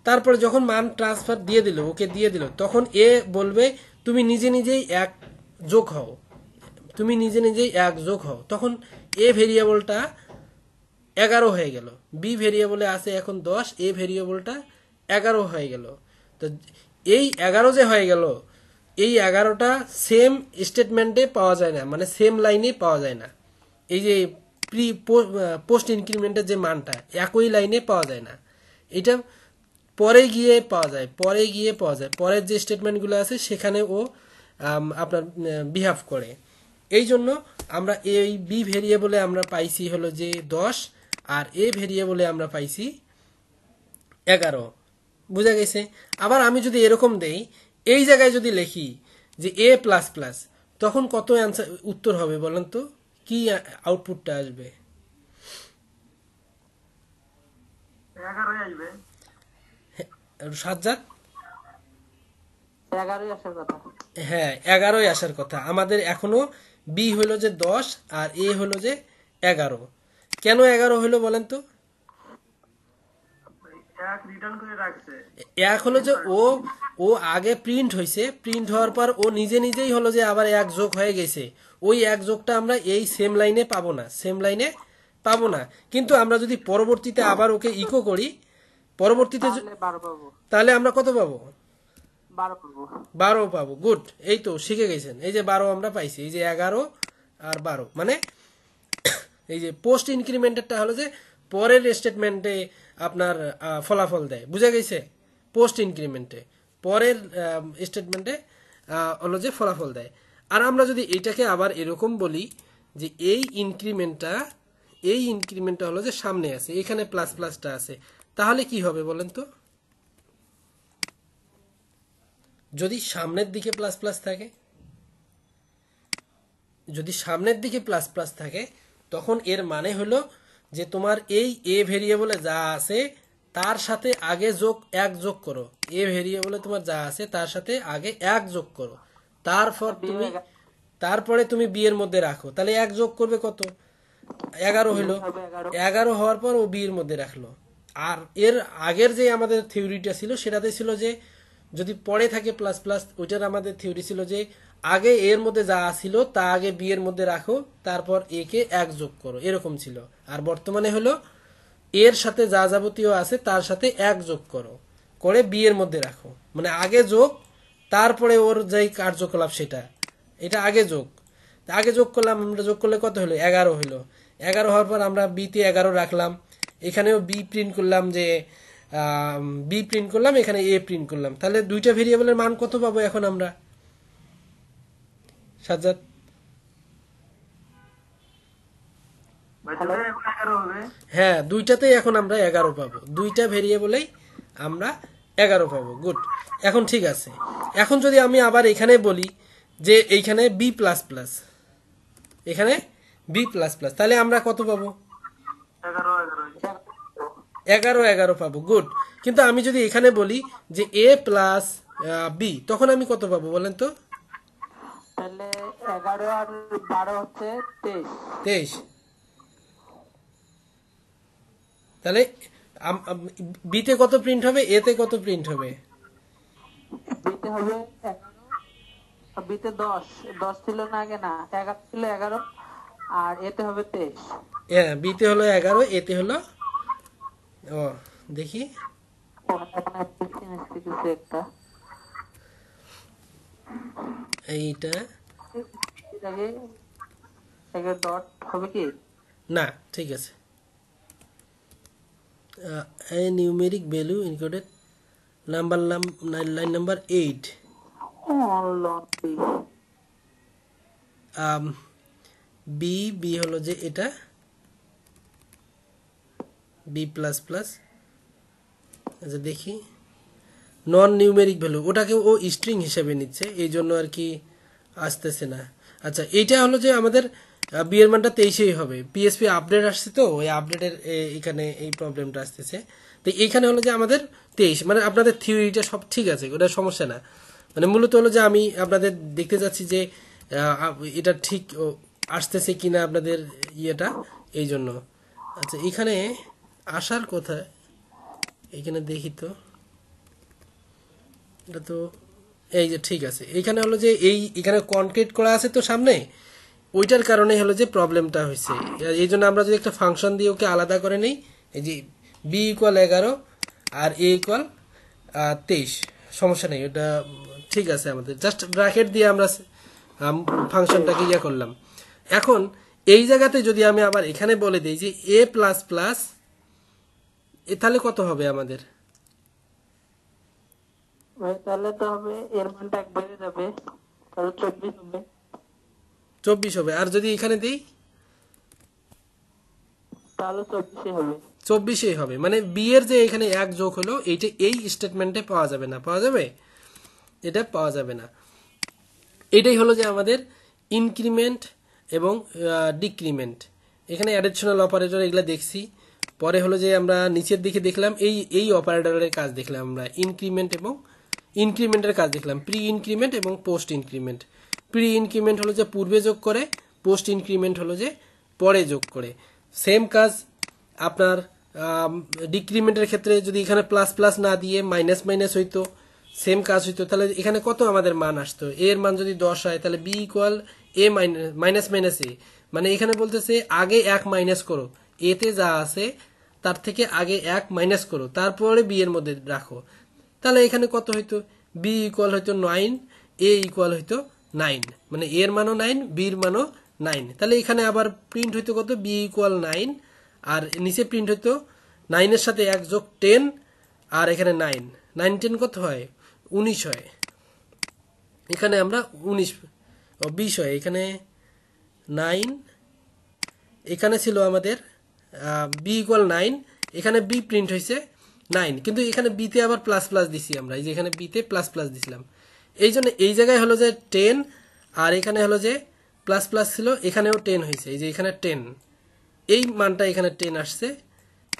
তারপরে যখন মান ট্রান্সফার দিয়ে দিল, ওকে দিয়ে দিল, তখন বলবে তুমি নিজে নিজেই এক যোগ হও, তখন ভেরিয়েবলটা 11 হয়ে গেল। বি ভেরিয়েবলে আছে এখন 10, ভেরিয়েবলটা 11 হয়ে গেল। তো এই 11 যে হয়ে গেল, এই 11টা সেম স্টেটমেন্টে পাওয়া যায় না, মানে সেম লাইনে পাওয়া যায় না। এই যে পোস্ট ইনক্রিমেন্টের যে মানটা একই লাইনে পাওয়া যায় না, এটা পরে গিয়ে পাওয়া যায়। পরের যে স্টেটমেন্টগুলো আছে সেখানে ও আপনার বিহেভ করে। এই জন্য আমরা এই বি ভেরিয়েবলে আমরা পাইছি হলো যে 10, আর ভেরিয়েবলে আমরা পাইছি 11। বুঝা গেছে? আবার আমি যদি এরকম দেই, এই জায়গায় যদি লিখি যে এ প্লাস প্লাস, তখন কত উত্তর হবে বলেন তো? কি আউটপুটটা আসবে? 11 আসবে। সাজ্জাদ? 11ই আসার কথা। হ্যাঁ, 11ই আসার কথা। আমাদের এখনো বি হলো যে 10 আর হলো যে 11। কেন 11 হলো বলেন তো? এক হলো যে ও আগে প্রিন্ট হয়েছে, প্রিন্ট হওয়ার পর ও নিজে নিজেই হলো যে আবার এক যোগ হয়ে গেছে। ওই এক যোগটা আমরা এই সেম লাইনে পাবো না, কিন্তু আমরা যদি পরবর্তীতে আবার ওকে ইকো করি, তাহলে আমরা কত পাবো? 12 পাবো। গুড, এই তো শিখে গেছেন। এই যে 12 আমরা পাইছি, এই যে 11 আর 12, মানে এই যে পোস্ট ইনক্রিমেন্টেরটা হলো যে পরের স্টেটমেন্টে আপনার ফলাফল দেয়। বুঝা গেছে? পোস্ট ইনক্রিমেন্টে পরের স্টেটমেন্টে হলো যে ফলাফল দেয়। আর আমরা যদি এটাকে আবার এরকম বলি যে এই ইনক্রিমেন্টটা হলো যে সামনে আছে, এখানে প্লাস প্লাসটা আছে, তাহলে কি হবে বলেন তো? যদি সামনের দিকে প্লাস প্লাস থাকে, তখন এর মানে হলো যে তোমার এই এ ভেরিয়েবলে যা আছে তার সাথে আগে এক যোগ করো। এ ভেরিয়েবলে তোমার যা আছে তার সাথে আগে এক যোগ করো, তারপরে তুমি বি এর মধ্যে রাখো। তাহলে এক যোগ করবে কত? 11 হইলো। 11 হওয়ার পর ও বি এর মধ্যে রাখলো। আর এর আগের যে আমাদের থিওরিটা ছিল সেটাতে ছিল যে যদি পরে থাকে প্লাস প্লাস, ওইটার আমাদের থিওরি ছিল যে আগে এর মধ্যে যা ছিল তা আগে বি এর মধ্যে রাখো, তারপর এ কে এক যোগ করো, এরকম ছিল। আর বর্তমানে হলো এর সাথে যা যাবতীয় আছে তার সাথে এক যোগ করো, করে বি এর মধ্যে রাখো। মানে আগে যোগ, তারপরে ওর যেই কার্যকলাপ সেটা, এটা আগে যোগ করলাম। আমরা যোগ করলে কত হলো? 11 হলো। 11 হওয়ার পর আমরা বিতে 11 রাখলাম, এখানেও বি প্রিন্ট করলাম, এখানে এ প্রিন্ট করলাম। তাহলে দুইটা ভেরিয়েবলের মান কত পাবো এখন আমরা সাজ্জাদ? হ্যাঁ, দুইটাতেই এখন আমরা 11 পাবো, দুইটা ভেরিয়েবলেই আমরা 11 পাবো। গুড। এখন ঠিক আছে, এখন যদি আমি আবার এখানে বলি যে এইখানে বি প্লাস প্লাস, এখানে বি প্লাস প্লাস, তাহলে আমরা কত পাবো? 11 পাবো। গুড। কিন্তু আমি যদি এখানে বলি যে এ প্লাস বি, তখন আমি কত পাবো বলেন তো? তাহলে 11 আর 12 হচ্ছে 23। তাহলে বিতে কত প্রিন্ট হবে, এতে কত প্রিন্ট হবে? বিতে হবে 11, বিতে 10 ছিল না আগে? না, 11 ছিল 11, আর এতে হবে 23। হ্যাঁ, বিতে হলো 11, এতে হলো দেখি এইটা ডট হবে কি না, ঠিক আছে। Numeric value encoded line number 8, B হলো যে এটা বি প্লাস প্লাস। আচ্ছা দেখি, নন নিউমেরিক ভ্যালু, ওটাকে ও স্ট্রিং হিসেবে নিচ্ছে, এই জন্য আর কি আসতেছে না। আচ্ছা, এইটা হলো যে আমাদের বি এর মানটা 23 হবে। পিএসপি আপডেট আসছে, তো ওই আপডেটের এখানে এই প্রবলেমটা আসতেছে। তো এইখানে হলো যে আমাদের 23, মানে আপনাদের থিওরিটা সব ঠিক আছে, ওটা সমস্যা না। মানে মূলত হলো যে আমি আপনাদের দেখতে যাচ্ছি যে এটা ঠিক আসতেছে কিনা আপনাদের ইয়েটা, এই জন্য। আচ্ছা, এখানে আসার কথা, এখানে দেখি তো, এটা তো এই যে ঠিক আছে। এইখানে হলো যে এখানে কনক্রিট করা আছে তো সামনে, ওইটার কারণে হলো যে প্রবলেমটা হয়েছে। এই জন্য আমরা যদি একটা ফাংশন দিয়ে ওকে আলাদা করে নেই, এই যে বি ইকুয়াল 11 আর এ ইকুয়াল 23, সমস্যা নেই, ওটা ঠিক আছে। আমাদের জাস্ট ব্র্যাকেট দিয়ে আমরা ফাংশনটাকে ইয়ে করলাম। এখন এই জায়গাতে যদি আমি আবার এখানে বলে দিই যে এ প্লাস প্লাস, তাহলে কত হবে আমাদের? তাহলে তো হবে এর মানটা এক বেড়ে যাবে, তাহলে 24 হবে। 24 হবে। আর যদি এখানে দিই তাহলে 24 হবে। 24 হবে। মানে বি এর যে এখানে এক যোগ হলো, এইটা এই স্টেটমেন্টে পাওয়া যাবে না, পাওয়া যাবে, এটা পাওয়া যাবে না। এটাই হলো যে আমাদের ইনক্রিমেন্ট এবং ডিক্রিমেন্ট। এখানে অ্যাডিশনাল অপারেটর এগুলা দেখছি, পরে হলো যে আমরা নিচের দিকে দেখলাম এই অপারেটরের কাজ দেখলাম আমরা, ইনক্রিমেন্ট এবং ইনক্রিমেন্টের কাজ দেখলাম, প্রি ইনক্রিমেন্ট এবং পোস্ট ইনক্রিমেন্ট। প্রি ইনক্রিমেন্ট হলো যে পূর্বে যোগ করে, পোস্ট ইনক্রিমেন্ট হলো যে পরে যোগ করে। সেম কাজ আপনার ডিক্রিমেন্টের ক্ষেত্রে যদি এখানে প্লাস প্লাস না দিয়ে মাইনাস মাইনাস হইতো, সেম কাজ হইতো। তাহলে এখানে কত আমাদের মান আসতো? এর মান যদি 10 হয়, তাহলে বি ইকুয়াল এ মাইনাস মাইনাস এ, মানে এখানে বলতেছে আগে 1 মাইনাস করো, এতে যা আছে তার থেকে আগে 1 মাইনাস করো, তারপরে বি এর মধ্যে রাখো। তাহলে এখানে কত হইতো? বি ইকুয়াল হইতো 9, এ ইকুয়াল হইতো 9, মানে এর মানও 9, বির মানও 9। তাহলে এখানে আবার প্রিন্ট হইতো কত? বি ইকুয়াল 9, আর নিচে প্রিন্ট হইতো 9 এর সাথে 1 যোগ 10, আর এখানে 9, 9 10 কত হয়? 19 হয়। এখানে আমরা 19 20 হয়, এখানে 9, এখানে ছিল আমাদের b ইকুয়াল 9, এখানে b প্রিন্ট হয়েছে 9, কিন্তু এখানে b তে আবার প্লাস প্লাস দিছি আমরা, এই যে এখানে b তে প্লাস প্লাস দিছিলাম, এই জন্য এই জায়গায় হলো যে 10, আর এখানে হলো যে প্লাস প্লাস ছিল, এখানেও 10 হয়েছে, এই যে এখানে 10, এই মানটা এখানে 10 আসছে,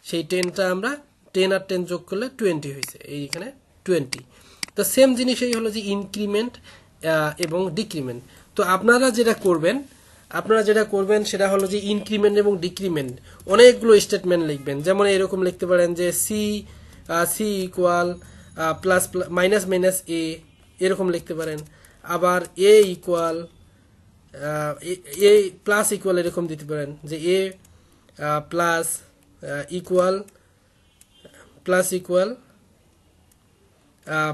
সেই 10টা আমরা 10 আর 10 যোগ করলে 20 হয়েছে, এই এখানে 20। তো সেম জিনিসই হলো যে ইনক্রিমেন্ট এবং ডিক্রিমেন্ট। তো আপনারা যেটা করবেন সেটা হলো যে ইনক্রিমেন্ট এবং ডিক্রিমেন্ট অনেকগুলো স্টেটমেন্ট লিখবেন। যেমন এরকম লিখতে পারেন যে C equal plus minus minus এরকম লিখতে পারেন। আবার A equal A plus equal এরকম দিতে পারেন যে A plus equal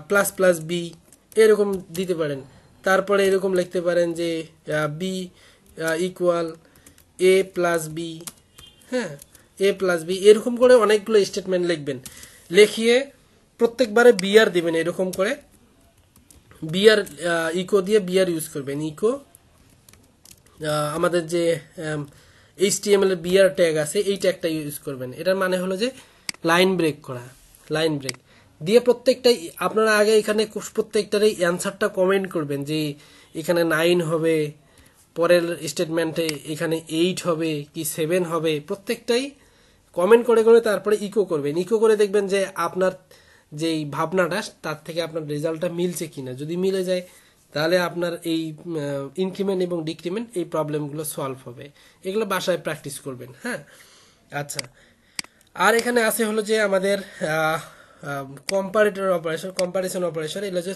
plus plus B এরকম দিতে পারেন। তারপরে এরকম লিখতে পারেন যে B equal A plus B, হ্যাঁ, এ প্লাস বি, এরকম করে অনেকগুলো স্টেটমেন্ট লিখবেন। লিখিয়ে প্রত্যেকবারে বিআর দিবেন, এরকম করে বিআর ইকো দিয়ে বিআর ইউজ করবেন। ইকো আমাদের যে HTML এর বিআর ট্যাগ আছে এই ট্যাগটা ইউজ করবেন। এটার মানে হলো যে লাইন ব্রেক করা, লাইন ব্রেক দিয়ে প্রত্যেকটাই আপনারা আগে এখানে প্রত্যেকটারই অ্যান্সারটা কমেন্ট করবেন যে এখানে 9 হবে, পরের স্টেটমেন্টে এখানে 8 হবে কি 7 হবে, প্রত্যেকটাই কমেন্ট করে করে তারপরে ইকো করবেন। ইকো করে দেখবেন যে আপনার যেই ভাবনাটা তার থেকে আপনার রেজাল্টটা মিলছে কিনা। যদি মিলে যায় তাহলে আপনার এই ইনক্রিমেন্ট এবং ডিক্রিমেন্ট এই প্রবলেমগুলো সলভ হবে। এগুলো বাসায় প্র্যাকটিস করবেন, হ্যাঁ। আচ্ছা, আর এখানে আছে হলো যে আমাদের কম্পারিশন অপারেশন, এগুলো যে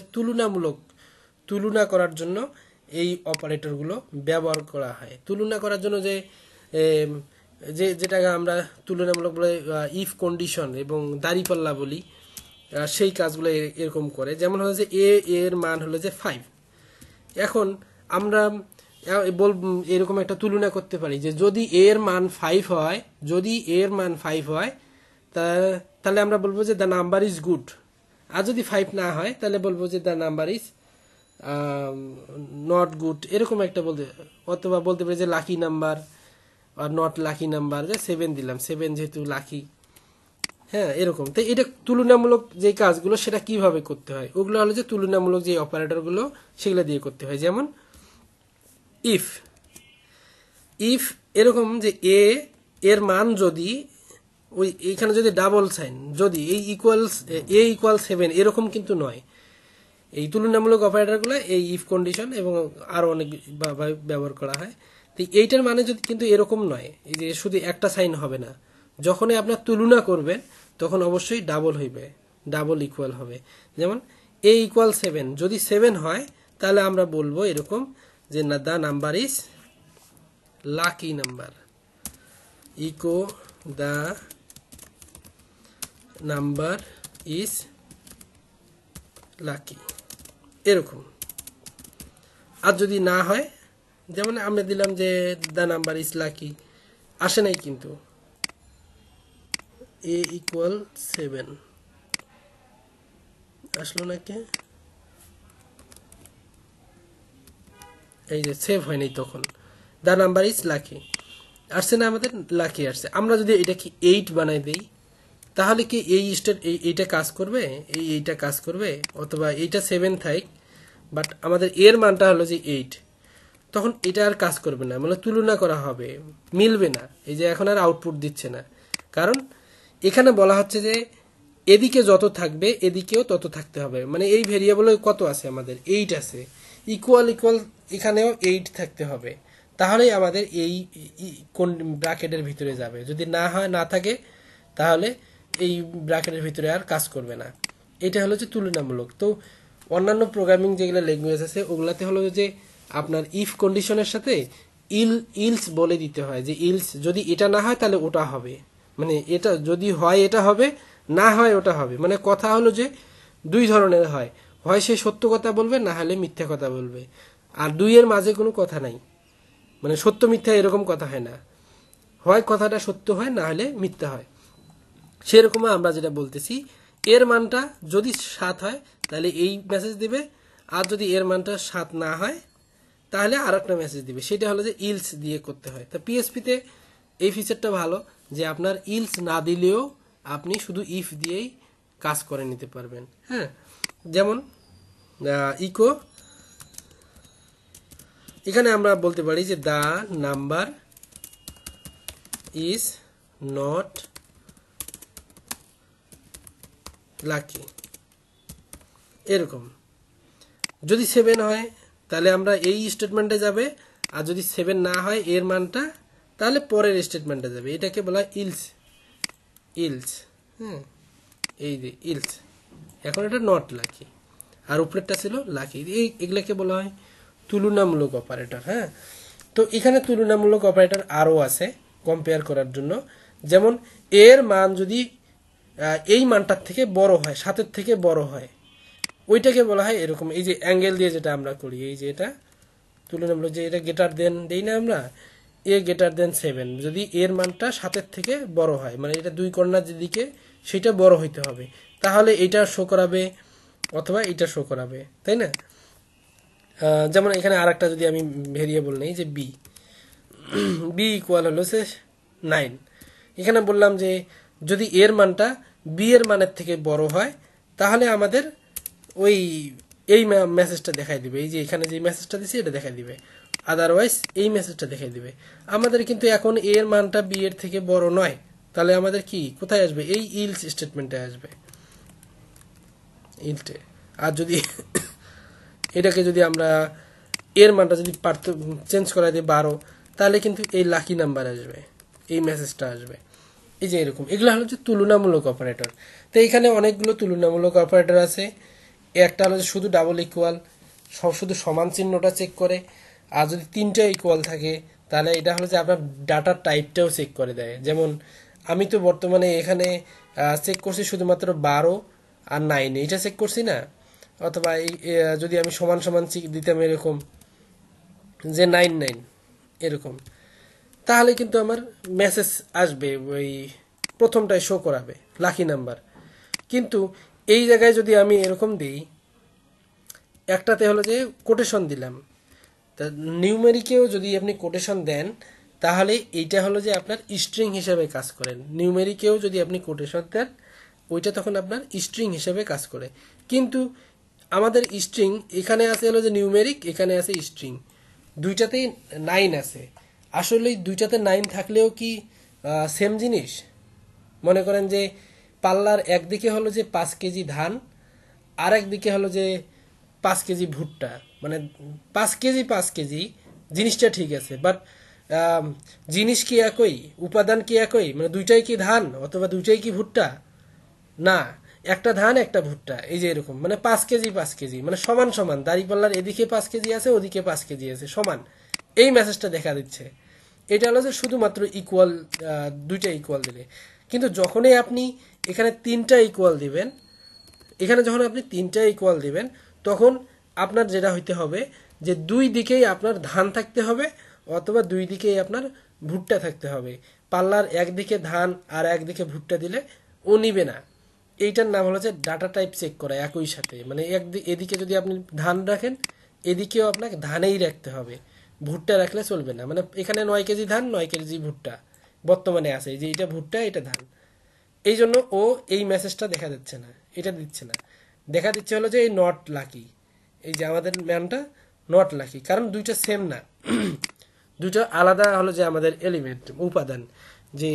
তুলনা করার জন্য এই অপারেটরগুলো ব্যবহার করা হয়। তুলনা করার জন্য যেটাকে আমরা তুলনামূলক বলে ইফ কন্ডিশন এবং দাঁড়িপাল্লা বলি, সেই কাজগুলো এরকম করে। যেমন হলো যে এর মান হলো যে 5, এখন আমরা এরকম একটা তুলনা করতে পারি যে যদি এর মান 5 হয়, তাহলে আমরা বলবো যে দ্য নাম্বার ইজ গুড। আর যদি 5 না হয় তাহলে বলবো যে the number is not good, এরকম একটা অথবা বলতে পারি যে lucky number are not lucky number, যে 7 দিলাম, 7 যেহেতু লাকি, হ্যাঁ, এরকম। তো এটা তুলনামূলক যে কাজগুলো সেটা কিভাবে করতে হয়, ওগুলো হলো যে তুলনামূলক যে অপারেটরগুলো সেগুলো দিয়ে করতে হয়। যেমন ইফ এরকম যে এর মান যদি ওই এখানে যদি ডাবল সাইন, যদি এ ইকুয়াল 7 এরকম কিন্তু নয়। এই তুলনামূলক অপারেটরগুলো এই ইফ কন্ডিশন এবং আরো অনেক ব্যবহার করা হয়। তো এইটার মানে যদি কিন্তু এরকম নয়, এই যে শুধু একটা সাইন হবে না, যখনই আপনার তুলনা করবেন তখন অবশ্যই ডাবল ইকুয়াল হবে। যেমন এ ইকুয়াল 7, যদি 7 হয় তাহলে আমরা বলবো এরকম যে the number is lucky number, echo the number is lucky, এরকম। আর যদি না হয়, যেমন আমরা দিলাম যে দ্য নাম্বার ইজ লাকি, আসে নাই কিন্তু এ ইকুয়াল 7 আসলো নাকি, এই যে সেভ হয়নি, তখন দ্য নাম্বার ইজ লাকি আসছে না, আমাদের লাকি আসছে। আমরা যদি এটাকে 8 বানাই দেই তাহলে কি এইটা কাজ করবে, এইটা কাজ করবে, অথবা এইটা 7 থাক বাট আমাদের এর মানটা হলো যে 8, তখন এটা আর কাজ করবে না, মানে তুলনা করা হবে, মিলবে না, এই যে এখন আর আউটপুট দিচ্ছে না। কারণ এখানে বলা হচ্ছে যে এদিকে যত থাকবে এদিকেও তত থাকতে হবে, মানে এই ভেরিয়েবলে কত আছে, আমাদের 8 আছে, ইকুয়াল এখানেও 8 থাকতে হবে, তাহলেই আমাদের এই কোন ব্র্যাকেটের ভিতরে যাবে। যদি না থাকে তাহলে এই ব্র্যাকেটের ভিতরে আর কাজ করবে না। এটা হলো যে তুলনামূলক। তো অন্যান্য প্রোগ্রামিং যেগুলো ল্যাঙ্গুয়েজ আছে ওগুলাতে হলো যে আপনার ইফ কন্ডিশনের সাথে ইলস বলে দিতে হয়, যে ইলস যদি এটা না হয় তাহলে ওটা হবে, মানে এটা যদি হয় এটা হবে, না হয় ওটা হবে। মানে কথা হলো যে দুই ধরনের হয় সে সত্য কথা বলবে, না হলে মিথ্যা কথা বলবে, আর দুইয়ের মাঝে কোনো কথা নাই, মানে সত্য মিথ্যা এরকম কথা হয় না, হয় কথাটা সত্য হয় না হলে মিথ্যা হয়। সেরকম আমরা যেটা বলতেছি, এর মানটা যদি 7 হয় তাহলে এই মেসেজ দিবে, আর যদি এর মানটা 7 না হয় তাহলে আর একটা মেসেজ দিবে, সেটা হলো যে ইলস দিয়ে করতে হয়। তা পিএসপিতে এই ফিচারটা ভালো যে আপনার ইলস না দিলেও আপনি শুধু ইফ দিয়েই কাজ করে নিতে পারবেন। হ্যাঁ, যেমন ইকো, এখানে আমরা বলতে পারি যে the number is not lucky, এরকম। যদি 7 হয় তাহলে আমরা এই স্টেটমেন্টে যাবে, আর যদি 7 না হয় এর মানটা, তাহলে পরের স্টেটমেন্টে যাবে। এটাকে বলা হয় ইলস। ইলস, হ্যাঁ, এই যে ইলস। এখন এটা নট লাকি, আর উপরেরটা ছিল লাকি। এগুলাকে বলা হয় তুলনামূলক অপারেটর। হ্যাঁ, তো এখানে তুলনামূলক অপারেটর আরও আছে কম্পেয়ার করার জন্য। যেমন এর মান যদি এই মানটার থেকে বড় হয়, 7-এর থেকে বড় হয়, ওইটাকে বলা হয় এরকম। এই যে অ্যাঙ্গেল দিয়ে যেটা আমরা করি, এই যে এটা তুলনামূলক, যে এটা গ্রেটার দেন দেই না আমরা, এ গ্রেটার দেন 7, যদি এর মানটা 7-এর থেকে বড় হয়, মানে এটা দুই কর্নার যেদিকে সেটা বড় হইতে হবে, তাহলে এটা শো করাবে অথবা এটা শো করাবে, তাই না? যেমন এখানে আর একটা যদি আমি ভেরিয়েবল নেই, যে বি, বি ইকুয়াল হলো সে 9, এখানে বললাম যে যদি এর মানটা বি এর মানের থেকে বড় হয়, তাহলে আমাদের ওই এই মেসেজটা দেখাই দিবে। এই যে এখানে যে মেসেজটা দিছে এটা দেখাই দিবে, আদারওয়াইজ এই মেসেজটা দেখাই দিবে। আমাদের কিন্তু এখন এ এর মানটা বি এর থেকে বড় নয়, তাহলে আমাদের কি কোথায় আসবে? এই ইলস স্টেটমেন্টে আসবে, ইলটে। আর যদি এটাকে যদি আমরা এর মানটা যদি চেঞ্জ করা দিই 12, তাহলে কিন্তু এই লাকি নাম্বার আসবে, এই মেসেজটা আসবে। এই যে এরকম, এগুলো হলো যে তুলনামূলক অপারেটর। তো এখানে অনেকগুলো তুলনামূলক অপারেটর আছে। একটা হলো যে শুধু ডাবল ইকুয়াল, শুধু সমান চিহ্নটা চেক করে। আর যদি 3টা ইকুয়াল থাকে, তাহলে এটা হলো যে আপনার ডাটার টাইপটাও চেক করে দেয়। যেমন আমি তো বর্তমানে এখানে চেক করছি শুধুমাত্র 12 আর 9, এইটা চেক করছি না। অথবা যদি আমি সমান সমান দিতাম এরকম যে 9 এরকম, তাহলে কিন্তু আমার মেসেজ আসবে, ওই প্রথমটাই শো করাবে লাকি নাম্বার। কিন্তু এই জায়গায় যদি আমি এরকম দিই, একটাতে হলো যে কোটেশন দিলাম, তা নিউমেরিকেও যদি আপনি কোটেশন দেন, তাহলে এইটা হলো যে আপনার স্ট্রিং হিসেবে কাজ করেন। নিউমেরিকেও যদি আপনি কোটেশন দেন, ওইটা তখন আপনার স্ট্রিং হিসেবে কাজ করে। কিন্তু আমাদের স্ট্রিং এখানে আছে হলো যে নিউমেরিক, এখানে আছে স্ট্রিং, দুইটাতেই 9 আছে। আসলে দুইটাতে 9 থাকলেও কি সেম জিনিস? মনে করেন যে পাল্লার একদিকে হলো যে 5 কেজি ধান, আর একদিকে হলো যে 5 কেজি ভুট্টা, মানে 5 কেজি জিনিসটা ঠিক আছে, বাট জিনিস কি একই, উপাদান কি একই? মানে দুইটাই কি ধান অথবা দুইটাই কি ভুট্টা? না, একটা ধান একটা ভুট্টা। এই যে এরকম, মানে 5 কেজি, মানে সমান সমান, দাঁড়িপাল্লার এদিকে 5 কেজি আছে, ওদিকে 5 কেজি আছে, সমান। এই মেসেজটা দেখা দিচ্ছে। এটা হলো যে শুধুমাত্র ইকুয়াল, দুইটা ইকুয়াল দিলে। কিন্তু যখনই আপনি এখানে 3টা ইকুয়াল দিবেন, এখানে যখন আপনি 3টা ইকুয়াল দিবেন, তখন আপনার যেটা হইতে হবে যে দুই দিকেই আপনার ধান থাকতে হবে, অথবা দুই দিকেই আপনার ভুট্টা থাকতে হবে। পাল্লার একদিকে ধান আর একদিকে ভুট্টা দিলে ও নিবে না। এইটার নাম হলো যে ডাটা টাইপ চেক করা একই সাথে। মানে এদিকে যদি আপনি ধান রাখেন, এদিকেও আপনাকে ধানেই রাখতে হবে, ভুট্টা রাখলে চলবে না। মানে এখানে 9 কেজি ধান, 9 কেজি ভুট্টা বর্তমানে আছে, যে এটা ভুট্টা এটা ধান। এই জন্য ও এই মেসেজটা দেখা যাচ্ছে না, এটা দিচ্ছে না। দেখা দিচ্ছে হলো যে এই নট লাকি, এই যে আমাদের ম্যানটা নট লাকি, কারণ দুইটা সেম না, দুইটা আলাদা হলো যে আমাদের এলিমেন্ট, উপাদান। যে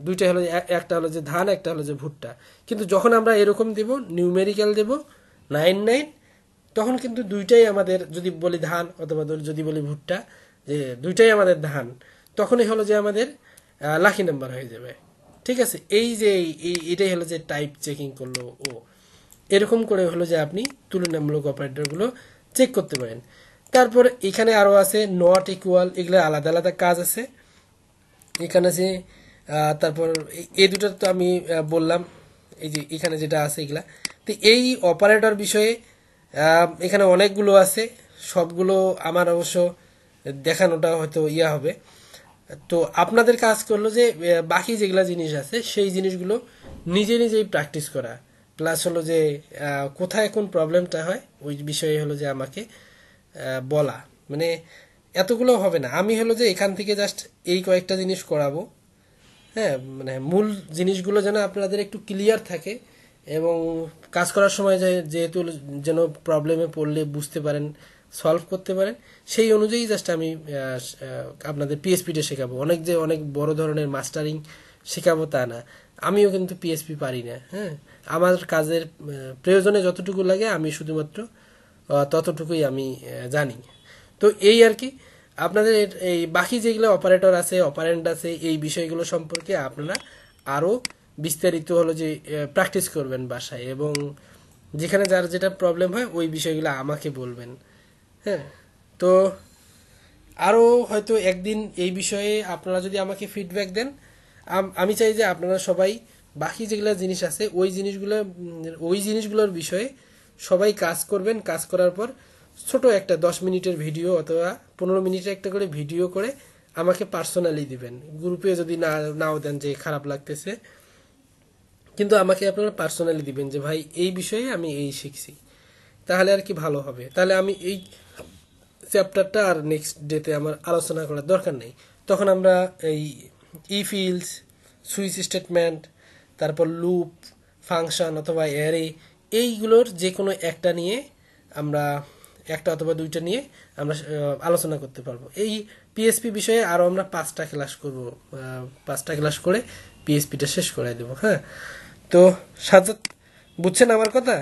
দুইটা হলো, একটা হলো যে ধান, একটা হলো যে ভুট্টা। কিন্তু যখন আমরা এরকম দেব, নিউমেরিক্যাল দেব 9, তখন কিন্তু দুইটাই আমাদের, যদি বলি ধান অথবা যদি বলি ভুট্টা, যে দুইটাই আমাদের ধান, তখনই হলো যে আমাদের লাকি নাম্বার হয়ে যাবে। ঠিক আছে, এই যে এটাই হলো যে টাইপ চেকিং করলো ও। এরকম করে হলো যে আপনি তুলনামূলক অপারেটরগুলো চেক করতে পারেন। তারপর এখানে আরও আছে নট ইকুয়াল, এগুলো আলাদা আলাদা কাজ আছে এখানে যে। তারপর এই দুটো তো আমি বললাম, এই যে এখানে যেটা আছে এগুলা। তো এই অপারেটর বিষয়ে এখানে অনেকগুলো আছে, সবগুলো আমার অবশ্য দেখানোটা হয়তো হবে। তো আপনাদের কাজ করলো যে বাকি যেগুলা জিনিস আছে সেই জিনিসগুলো নিজেই প্র্যাকটিস করা, প্লাস হলো যে কোথায় কোন প্রবলেমটা হয় ওই বিষয়ে হলো যে আমাকে বলা। মানে এতগুলো হবে না। আমি হলো যে এখান থেকে জাস্ট এই কয়েকটা জিনিস করাবো, হ্যাঁ, মানে মূল জিনিসগুলো যেন আপনাদের একটু ক্লিয়ার থাকে এবং কাজ করার সময় যেহেতু যেন প্রবলেমে পড়লে বুঝতে পারেন, সলভ করতে পারেন, সেই অনুযায়ী জাস্ট আমি আপনাদের পিএসপিটা শেখাবো। অনেক বড় ধরনের মাস্টারিং শেখাবো তা না, আমিও কিন্তু পিএসপি পারি না। হ্যাঁ, আমার কাজের প্রয়োজনে যতটুকু লাগে আমি শুধুমাত্র ততটুকুই আমি জানি। তো এই আর কি, আপনাদের এই বাকি যেগুলো অপারেটর আছে, অপারেন্ট আছে, এই বিষয়গুলো সম্পর্কে আপনারা আরও বিস্তারিত হলো যে প্র্যাকটিস করবেন বাসায়, এবং যেখানে যার যেটা প্রবলেম হয় ওই বিষয়গুলো আমাকে বলবেন। হ্যাঁ, তো আরও হয়তো একদিন এই বিষয়ে আপনারা যদি আমাকে ফিডব্যাক দেন, আমি চাই যে আপনারা সবাই বাকি যেগুলো জিনিস আছে ওই জিনিসগুলোর বিষয়ে সবাই কাজ করবেন। কাজ করার পর ছোট একটা 10 মিনিটের ভিডিও অথবা 15 মিনিটের একটা করে ভিডিও করে আমাকে পার্সোনালি দিবেন। গ্রুপে যদি নাও দেন যে খারাপ লাগতেছে, কিন্তু আমাকে আপনারা পার্সোনালি দিবেন যে ভাই এই বিষয়ে আমি এই শিখছি, তাহলে আর কি ভালো হবে। তাহলে আমি এই চ্যাপ্টারটা আর নেক্সট ডেতে আমার আলোচনা করার দরকার নেই। তখন আমরা এই ফিল্ডস, সুইচ স্টেটমেন্ট, তারপর লুপ, ফাংশন অথবা অ্যারে, এইগুলোর যে কোনো একটা নিয়ে আমরা একটা অথবা দুইটা নিয়ে আমরা আলোচনা করতে পারবো। এই পিএসপি বিষয়ে আরও আমরা 5টা ক্লাস করব, 5টা ক্লাস করে পিএসপিটা শেষ করে দেবো। হ্যাঁ, তো সাজাদ, বুঝছেন আমার কথা?